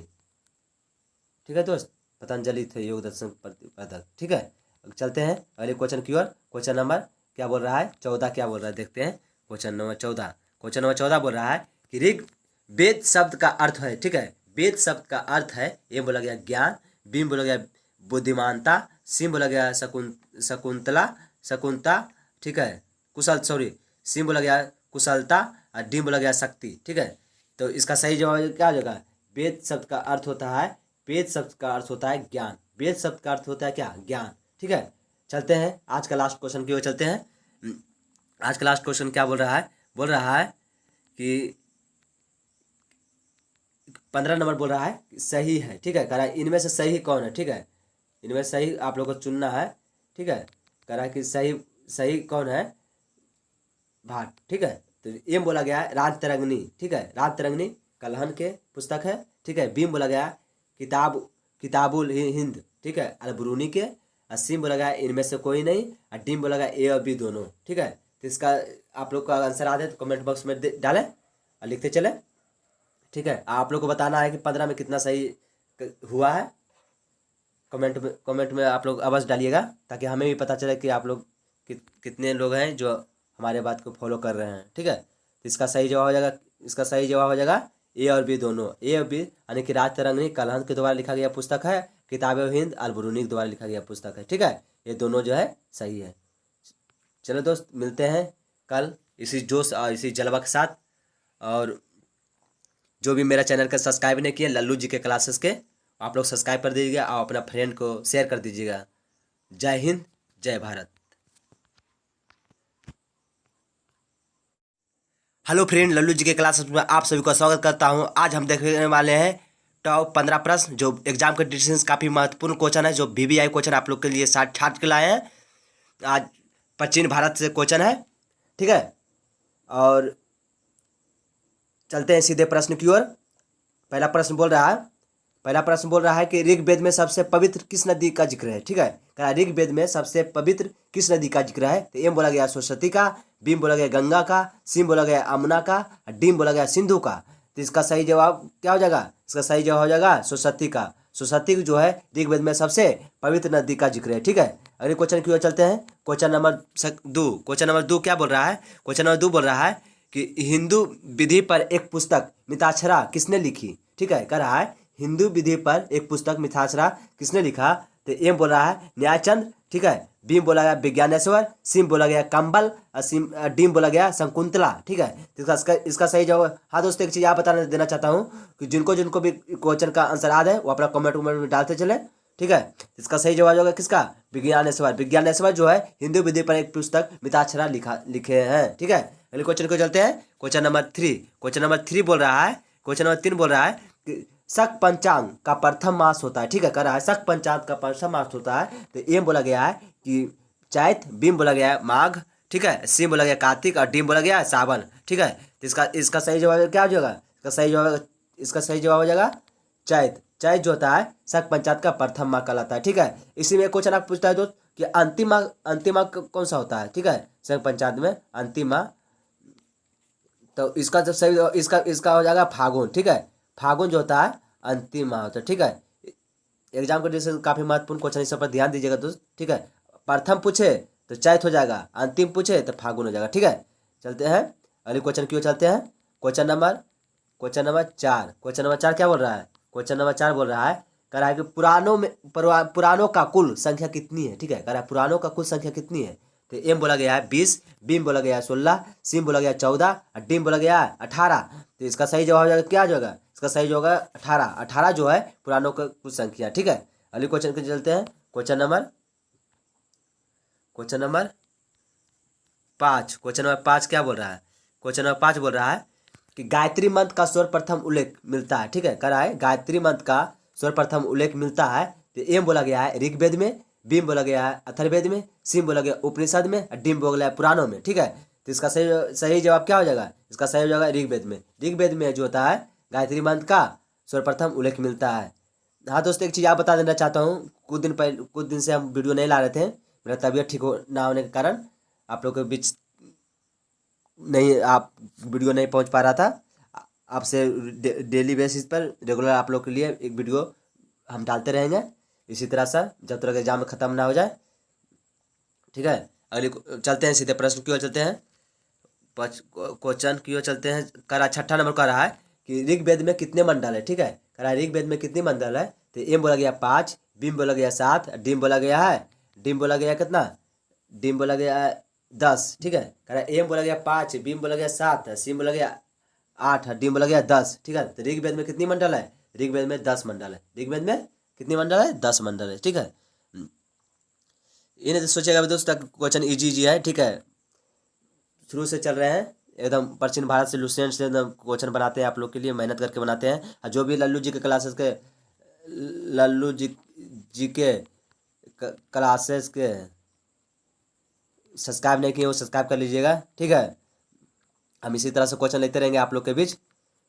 [SPEAKER 1] ठीक है दोस्त, पतंजलि थे योग दर्शन प्रतिपादक। ठीक है, चलते हैं अगले क्वेश्चन की ओर। क्वेश्चन नंबर क्या बोल रहा है? 14 क्या बोल रहा है देखते हैं। Question number 14। क्वेश्चन नंबर 14 बोल रहा है कि ऋग वेद शब्द का अर्थ है। ठीक है, वेद शब्द का अर्थ है, ये बोला गया ज्ञान, बी बोला गया बुद्धिमानता, सी बोला गया शकुंतला, ठीक है, सी बोला गया कुशलता, और डी बोला गया शक्ति। ठीक है, तो इसका सही जवाब क्या हो जाएगा? वेद शब्द का अर्थ होता है, वेद शब्द का अर्थ होता है ज्ञान। वेद शब्द का अर्थ होता है क्या? ज्ञान। ठीक है, चलते हैं आज का लास्ट क्वेश्चन की ओर चलते हैं। आज का लास्ट क्वेश्चन क्या बोल रहा है? बोल रहा है कि 15 नंबर बोल रहा है सही है। ठीक है, कह रहा है इनमें से सही कौन है? ठीक है, इनमें सही आप लोग को चुनना है। ठीक है, कह रहा है कि सही कौन है? भाट। ठीक है, तो एम बोला गया है राजतरंगिणी। ठीक है, राजतरंगिणी कलहन के पुस्तक है। ठीक है, बीम बोला गया किताबुल हिंद, ठीक है, अलबरूनी के, और सीम बोला गया इनमें से कोई नहीं, और डीम बोला गया ए और बी दोनों। ठीक है, तो इसका आप लोग का आंसर आ जाए तो कमेंट बॉक्स में डालें और लिखते चले। ठीक है, आप लोग को बताना है कि 15 में कितना सही हुआ है। कमेंट में आप लोग अवश्य डालिएगा, ताकि हमें भी पता चले कि आप लोग कितने लोग हैं जो हमारे बात को फॉलो कर रहे हैं। ठीक है, तो इसका सही जवाब हो जाएगा ए और बी दोनों। ए और बी यानी कि राजतरंगिणी कलहन के द्वारा लिखा गया पुस्तक है, किताब हिंद अलबरूनी के द्वारा लिखा गया पुस्तक है। ठीक है, ये दोनों जो है सही है। चलो दोस्त, मिलते हैं कल इसी जोश और इसी जलवा के साथ। और जो भी मेरा चैनल का सब्सक्राइब नहीं किया लल्लू जी के क्लासेस के, आप लोग सब्सक्राइब कर दीजिएगा और अपना फ्रेंड को शेयर कर दीजिएगा। जय हिंद, जय भारत। हेलो फ्रेंड, लल्लू जी के क्लासेस में आप सभी का स्वागत करता हूं। आज हम देखने वाले हैं टॉप 15 प्रश्न जो एग्जाम के डिसीजन काफ़ी महत्वपूर्ण क्वेश्चन है, जो VVI क्वेश्चन आप लोग के लिए छाट के लाए हैं। आज प्राचीन भारत से क्वेश्चन है। ठीक है, और चलते हैं सीधे प्रश्न की ओर। पहला प्रश्न बोल रहा है कि ऋग्वेद में सबसे पवित्र किस नदी का जिक्र है? ठीक है, कहा ऋग्वेद में सबसे पवित्र किस नदी का जिक्र है? तो एम बोला गया सरस्वती का, बी बोला गया गंगा का, सी बोला गया यमुना का, और डी बोला गया सिंधु का। तो इसका सही जवाब क्या हो जाएगा? इसका सही जवाब हो जाएगा सरस्वती का। सरस्वती जो है ऋग्वेद में सबसे पवित्र नदी का जिक्र है। ठीक है, अगले क्वेश्चन की ओर चलते हैं। क्वेश्चन नंबर 2 क्या बोल रहा है? क्वेश्चन नंबर 2 बोल रहा है कि हिंदू विधि पर एक पुस्तक मिताक्षरा किसने लिखी? ठीक है, कह रहा है हिंदू विधि पर एक पुस्तक मिथाक्षरा किसने लिखा? तो एम बोल रहा है न्यायचंद, ठीक है। बी बोला गया विज्ञानेश्वर, सी बोला गया कंबल, और डी बोला गया शकुंतला, ठीक है। तो इसका सही जवाब, हाँ दोस्तों एक चीज़ आप बता देना चाहता हूँ कि जिनको जिनको भी क्वेश्चन का आंसर याद है वो अपना कमेंट में डालते चले, ठीक है। इसका सही जवाब होगा किसका? विज्ञानेश्वर। विज्ञानेश्वर जो है हिंदू विधि पर एक पुस्तक मिताक्षरा लिखे हैं, ठीक है। अगले क्वेश्चन को चलते हैं। Question number 3। क्वेश्चन नंबर 3 बोल रहा है, क्वेश्चन नंबर 3 बोल रहा है कि शक पंचांग का प्रथम मास होता है, ठीक है। कह रहा है शक पंचांग का प्रथम मास होता है। तो एम बोला गया है कि चैत, बीम बोला गया है माघ, ठीक है। सी बोला गया कार्तिक और डीम बोला गया है सावन, ठीक है। तो इसका सही जवाब क्या हो जाएगा? इसका सही जवाब हो जाएगा चैत। चैत जो होता है शक पंचायत का प्रथम माह कहलाता है, ठीक है। इसी में क्वेश्चन आप पूछता है दोस्त कि अंतिम माह कौन सा होता है, ठीक है। शक पंचायत में अंतिम माह, तो इसका जब सही इसका हो जाएगा फागुन, ठीक है। फागुन जो होता है अंतिम माह होता है, ठीक है। एग्जाम को जैसे काफ़ी महत्वपूर्ण क्वेश्चन, इस पर ध्यान दीजिएगा दोस्त, ठीक है। प्रथम पूछे तो चैत हो जाएगा, अंतिम पूछे तो फागुन हो जाएगा, ठीक है। चलते हैं अगले क्वेश्चन की ओर चलते हैं। Question number 4। क्वेश्चन नंबर 4 क्या बोल रहा है? क्वेश्चन नंबर 4 बोल रहा है, कह रहा है कि पुराणों का कुल संख्या कितनी है, ठीक है। कह रहा है पुराणों का कुल संख्या कितनी है? तो एम बोला गया है 20, बीम बोला गया है 16, सीम बोला गया है 14 और डीम बोला गया है 18। तो इसका सही जवाब हो जाएगा क्या हो जाएगा? इसका सही जवाब होगा 18। 18 जो है पुराणों का कुल संख्या, ठीक है। अगले क्वेश्चन के चलते हैं। Question number 5। क्वेश्चन नंबर 5 क्या बोल रहा है? क्वेश्चन नंबर 5 बोल रहा है कि गायत्री मंत्र का सर्वप्रथम उल्लेख मिलता है, ठीक है। कह रहा है गायत्री मंत्र का सर्वप्रथम उल्लेख मिलता है। तो एम बोला गया है ऋग्वेद में, बीम बोला गया है अथर्ववेद में, सीम बोला गया उपनिषद में और डीम बोला गया है पुराणों में, ठीक है। तो इसका सही जवाब क्या हो जाएगा? इसका सही हो जाएगा ऋग्वेद में। ऋग्वेद में जो होता है गायत्री मंत्र का सर्वप्रथम उल्लेख मिलता है। हाँ दोस्तों एक चीज़ आप बता देना चाहता हूँ, कुछ दिन से हम वीडियो नहीं ला रहे थे, मेरा तबीयत ठीक ना होने के कारण आप लोग के बीच नहीं वीडियो नहीं पहुंच पा रहा था। आपसे डेली बेसिस पर रेगुलर आप लोग के लिए एक वीडियो हम डालते रहेंगे इसी तरह से जब तक एग्जाम खत्म ना हो जाए, ठीक है। अगले चलते हैं सीधे प्रश्न की ओर चलते हैं। क्वेश्चन की ओर चलते हैं। करा 6ठा नंबर का रहा है कि ऋग्वेद में कितने मंडल है, ठीक है। करा ऋग्वेद में कितने मंडल है? तो एम बोला गया 5, बीम बोला गया 7, डीम बोला गया कितना? डीम बोला गया 10, ठीक है। कह रहा एम बोला गया 5, बीम बोला गया 7, सीम बोला गया 8, डीम बोला गया 10, ठीक है। तो ऋग्वेद में कितनी मंडल है? ऋग्वेद में 10 मंडल है। ऋग्वेद में कितनी मंडल है? 10 मंडल है, ठीक है। इन्हें तो सोचेगा दोस्तों क्वेश्चन इजी है, ठीक है। शुरू से चल रहे हैं एकदम प्राचीन भारत से लुसेंट से एकदम क्वेश्चन बनाते हैं आप लोग के लिए, मेहनत करके बनाते हैं। और जो भी लल्लू जी के क्लासेस के क्लासेस के सब्सक्राइब नहीं किए वो सब्सक्राइब कर लीजिएगा, ठीक है। हम इसी तरह से क्वेश्चन लेते रहेंगे आप लोग के बीच।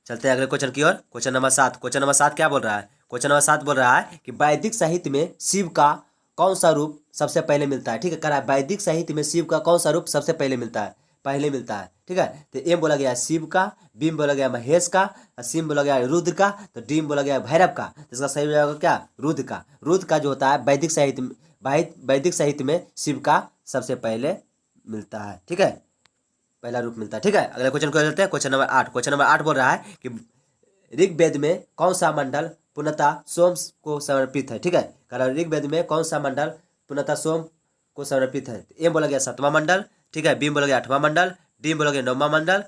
[SPEAKER 1] चलते हैं अगले क्वेश्चन की ओर। Question number 7। क्वेश्चन नंबर 7 क्या बोल रहा है? क्वेश्चन नंबर 7 बोल रहा है कि वैदिक साहित्य में शिव का कौन सा रूप सबसे पहले मिलता है, ठीक है। कह रहा है वैदिक साहित्य में शिव का कौन सा रूप सबसे पहले मिलता है, ठीक है। तो एम बोला गया शिव का, बीम बोला गया महेश का, सीम बोला गया रुद्र का, तो डीम बोला गया भैरव का। तो इसका सही होगा क्या? रुद्र का। रुद्र का जो होता है वैदिक साहित्य में शिव का सबसे पहले मिलता है, ठीक है, पहला रूप मिलता है, ठीक है। अगले क्वेश्चन को चलते हैं। Question number 8। क्वेश्चन नंबर 8 बोल रहा है कि ऋग्वेद में कौन सा मंडल पूर्णतः सोम को समर्पित है, ठीक है। कारण ऋग्वेद में कौन सा मंडल पूर्णतः सोम को समर्पित है? एम बोला गया 7वां मंडल, ठीक है। बीम बोला गया 8वां मंडल, डीम बोला गया 9वां मंडल,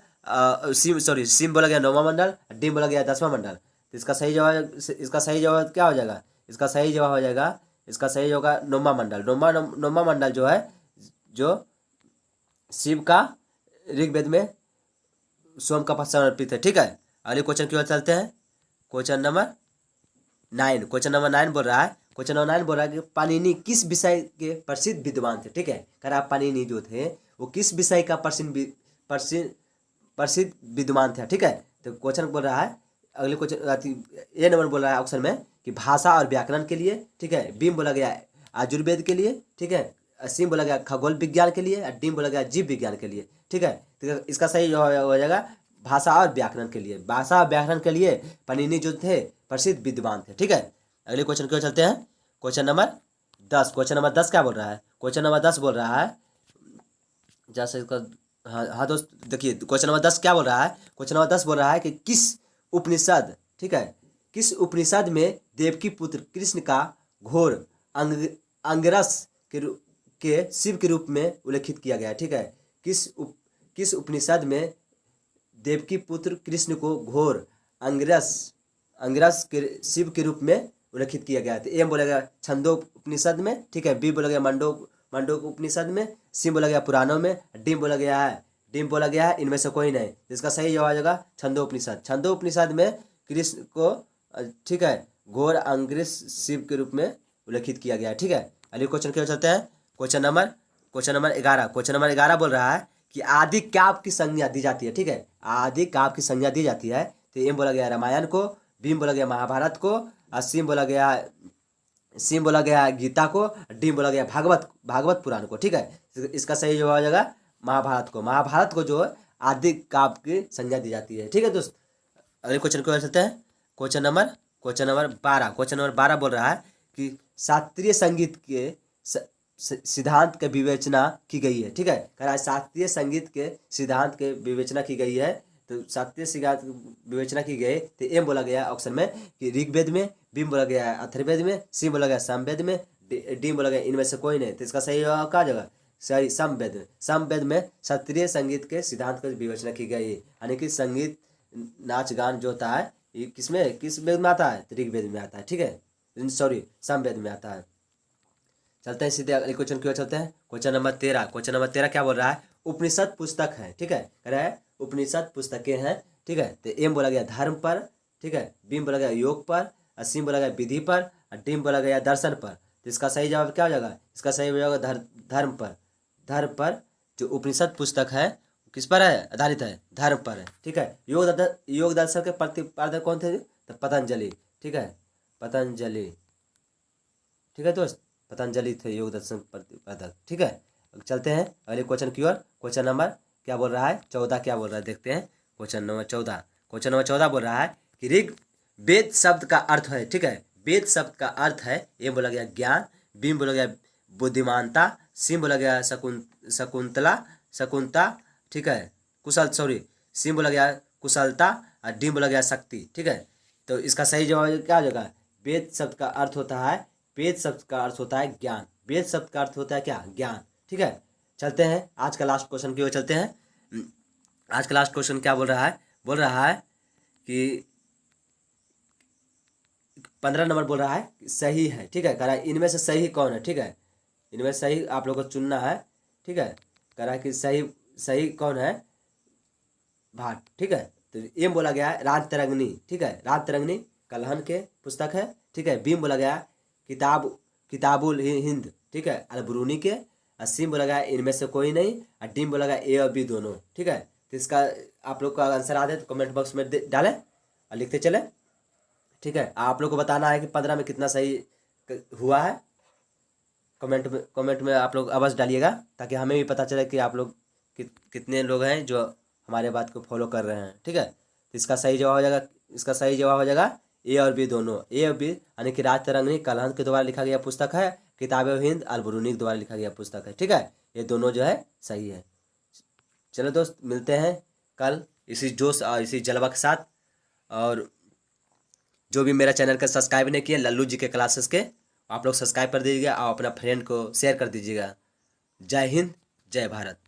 [SPEAKER 1] सीम बोला गया 9वां मंडल, डीम बोला गया 10वां मंडल। तो इसका सही जवाब क्या हो जाएगा? इसका सही जवाब हो जाएगा, इसका सही होगा 9वां मंडल। 9वां मंडल जो है जो शिव का ऋग्वेद में सोम का पद समर्पित है, ठीक है। अगले क्वेश्चन की ओर चलते हैं। Question number 9। क्वेश्चन नंबर 9 बोल रहा है, क्वेश्चन नंबर 9 बोल रहा है कि पाणिनि किस विषय के प्रसिद्ध विद्वान थे, ठीक है। कह रहा पाणिनि जो थे वो किस विषय का प्रसिद्ध विद्वान थे, ठीक है। तो क्वेश्चन बोल रहा है अगले क्वेश्चन ए नंबर बोल रहा है ऑप्शन में कि भाषा और व्याकरण के लिए, ठीक है। बीम बोला गया आयुर्वेद के लिए, ठीक है। सीम बोला गया खगोल विज्ञान के लिए और डीम बोला गया जीव विज्ञान के लिए, ठीक है। तो इसका सही हो जाएगा भाषा और व्याकरण के लिए। भाषा और व्याकरण के लिए पाणिनि जो थे प्रसिद्ध विद्वान थे, ठीक है। अगले क्वेश्चन की ओर चलते हैं। Question number 10। क्वेश्चन नंबर 10 क्या बोल रहा है? क्वेश्चन नंबर 10 बोल रहा है जैसे इसका हाँ दोस्त देखिए क्वेश्चन नंबर 10 क्या बोल रहा है? क्वेश्चन नंबर 10 बोल रहा है कि किस उपनिषद, ठीक है, किस उपनिषद में देवकी पुत्र कृष्ण का घोर अंगरस के शिव के रूप में उल्लेखित किया गया है। ठीक है, किस उपनिषद में देवकी पुत्र कृष्ण को घोर अंगरस के शिव के रूप में उल्लेखित किया गया है। तो एम बोला गया छंदोपनिषद में, ठीक है, बी बोला गया मंडोक उपनिषद में, सी बोला गया पुराणों में, डीम बोला गया है इनमें से कोई नहीं। जिसका सही जवाब आ जाएगा छंदोपनिषद। छंदोपनिषद में कृष्ण को, ठीक है, घोर अंगरस शिव के रूप में उल्लेखित किया गया है। ठीक है, अगले क्वेश्चन की ओर चलते हैं। Question number 11। क्वेश्चन नंबर 11 बोल रहा है कि आदि काव्य की संज्ञा दी जाती है। ठीक है, आदि काव्य की संज्ञा दी जाती है। तो एम बोला गया रामायण को, बीम बोला गया महाभारत को, और सीम बोला गया गीता को, डीम बोला गया भागवत पुराण को। ठीक है, इसका सही जवाब हो जाएगा महाभारत को। महाभारत को जो आदि काव्य की संज्ञा दी जाती है। ठीक है दोस्त, अगले क्वेश्चन को चलते हैं। Question number 12। क्वेश्चन नंबर 12 बोल रहा है कि शास्त्रीय संगीत के सिद्धांत की विवेचना की गई है। ठीक है, कह रहा है शास्त्रीय संगीत के सिद्धांत के विवेचना की गई है। तो शास्त्रीय सिद्धांत विवेचना की गई तो एम बोला गया ऑप्शन में कि ऋग्वेद में, बीम बोला गया अथर्ववेद में, सी बोला गया सामवेद में, डी बोला गया इनमें से कोई नहीं। तो इसका सही जवाब क्या जगह सही सामवेद में शास्त्रीय संगीत के सिद्धांत की विवेचना की गई है। यानी कि संगीत नाच गान जो होता है ये किस वेद में आता है? तो ऋग्वेद में आता है। ठीक है, सॉरी सामवेद में आता है। चलते हैं सीधे अगले क्वेश्चन की ओर चलते हैं। Question number 13। क्वेश्चन नंबर 13 क्या बोल रहा है? उपनिषद पुस्तक है। ठीक है, कह रहा है उपनिषद पुस्तकें हैं। ठीक है, तो एम बोला गया धर्म पर, ठीक है, बीम बोला गया योग पर, असीम बोला गया विधि पर, और डीम बोला गया दर्शन पर। तो इसका सही जवाब क्या हो जाएगा? इसका सही हो जाएगा धर्म पर जो उपनिषद पुस्तक है किस पर है? आधारित है, धर्म पर है। ठीक है, योग दर्शन के प्रतिपादक कौन थे? तो पतंजलि। ठीक है, पतंजलि। ठीक है दोस्त, पतंजलि थे योग दर्शन प्रतिपादक। ठीक है, चलते हैं अगले क्वेश्चन की ओर। क्वेश्चन नंबर क्या बोल रहा है? 14 क्या बोल रहा है देखते हैं। Question number 14। क्वेश्चन नंबर 14 बोल रहा है कि ऋग वेद शब्द का अर्थ है। ठीक है, वेद शब्द का अर्थ है, ए बोला गया ज्ञान, बीम बोला गया बुद्धिमानता, सी बोला गया शकुंतला, ठीक है, सी बोला गया कुशलता, और डी बोला गया शक्ति। ठीक है, तो इसका सही जवाब क्या हो जाएगा? वेद शब्द का अर्थ होता है, वेद शब्द का अर्थ होता है ज्ञान। वेद शब्द का अर्थ होता है क्या? ज्ञान। ठीक है, चलते हैं आज का लास्ट क्वेश्चन की ओर चलते हैं। आज का लास्ट क्वेश्चन क्या बोल रहा है? बोल रहा है कि 15 नंबर बोल रहा है सही है। ठीक है, कह रहा है इनमें से सही कौन है? ठीक है, इनमें सही आप लोग को चुनना है। ठीक है, कह रहा है कि सही कौन है? भाट। ठीक है, तो एम बोला गया है राजतरंगिणी। ठीक है, राजतरंगिणी कलहन के पुस्तक है। ठीक है, बीम बोला गया किताबुल हिंद, ठीक है, अलबरूनी के, और सीम बोला गया इनमें से कोई नहीं, और डीम बोला गया ए और बी दोनों। ठीक है, तो इसका आप लोग का आंसर आ जाए तो कमेंट बॉक्स में डालें और लिखते चले। ठीक है, आप लोग को बताना है कि 15 में कितना सही हुआ है। कमेंट में आप लोग अवश्य डालिएगा ताकि हमें भी पता चले कि आप लोग कितने लोग हैं जो हमारे बात को फॉलो कर रहे हैं। ठीक है, तो इसका सही जवाब हो जाएगा ए और बी दोनों। ए और बी यानी कि राजतरंगिणी कलहन के द्वारा लिखा गया पुस्तक है, किताब हिंद अलबरूनी के द्वारा लिखा गया पुस्तक है। ठीक है, ये दोनों जो है सही है। चलो दोस्त, मिलते हैं कल इसी जोश और इसी जलवा के साथ। और जो भी मेरा चैनल का सब्सक्राइब नहीं किया लल्लू जी के क्लासेस के, आप लोग सब्सक्राइब कर दीजिएगा और अपना फ्रेंड को शेयर कर दीजिएगा। जय हिंद, जय भारत।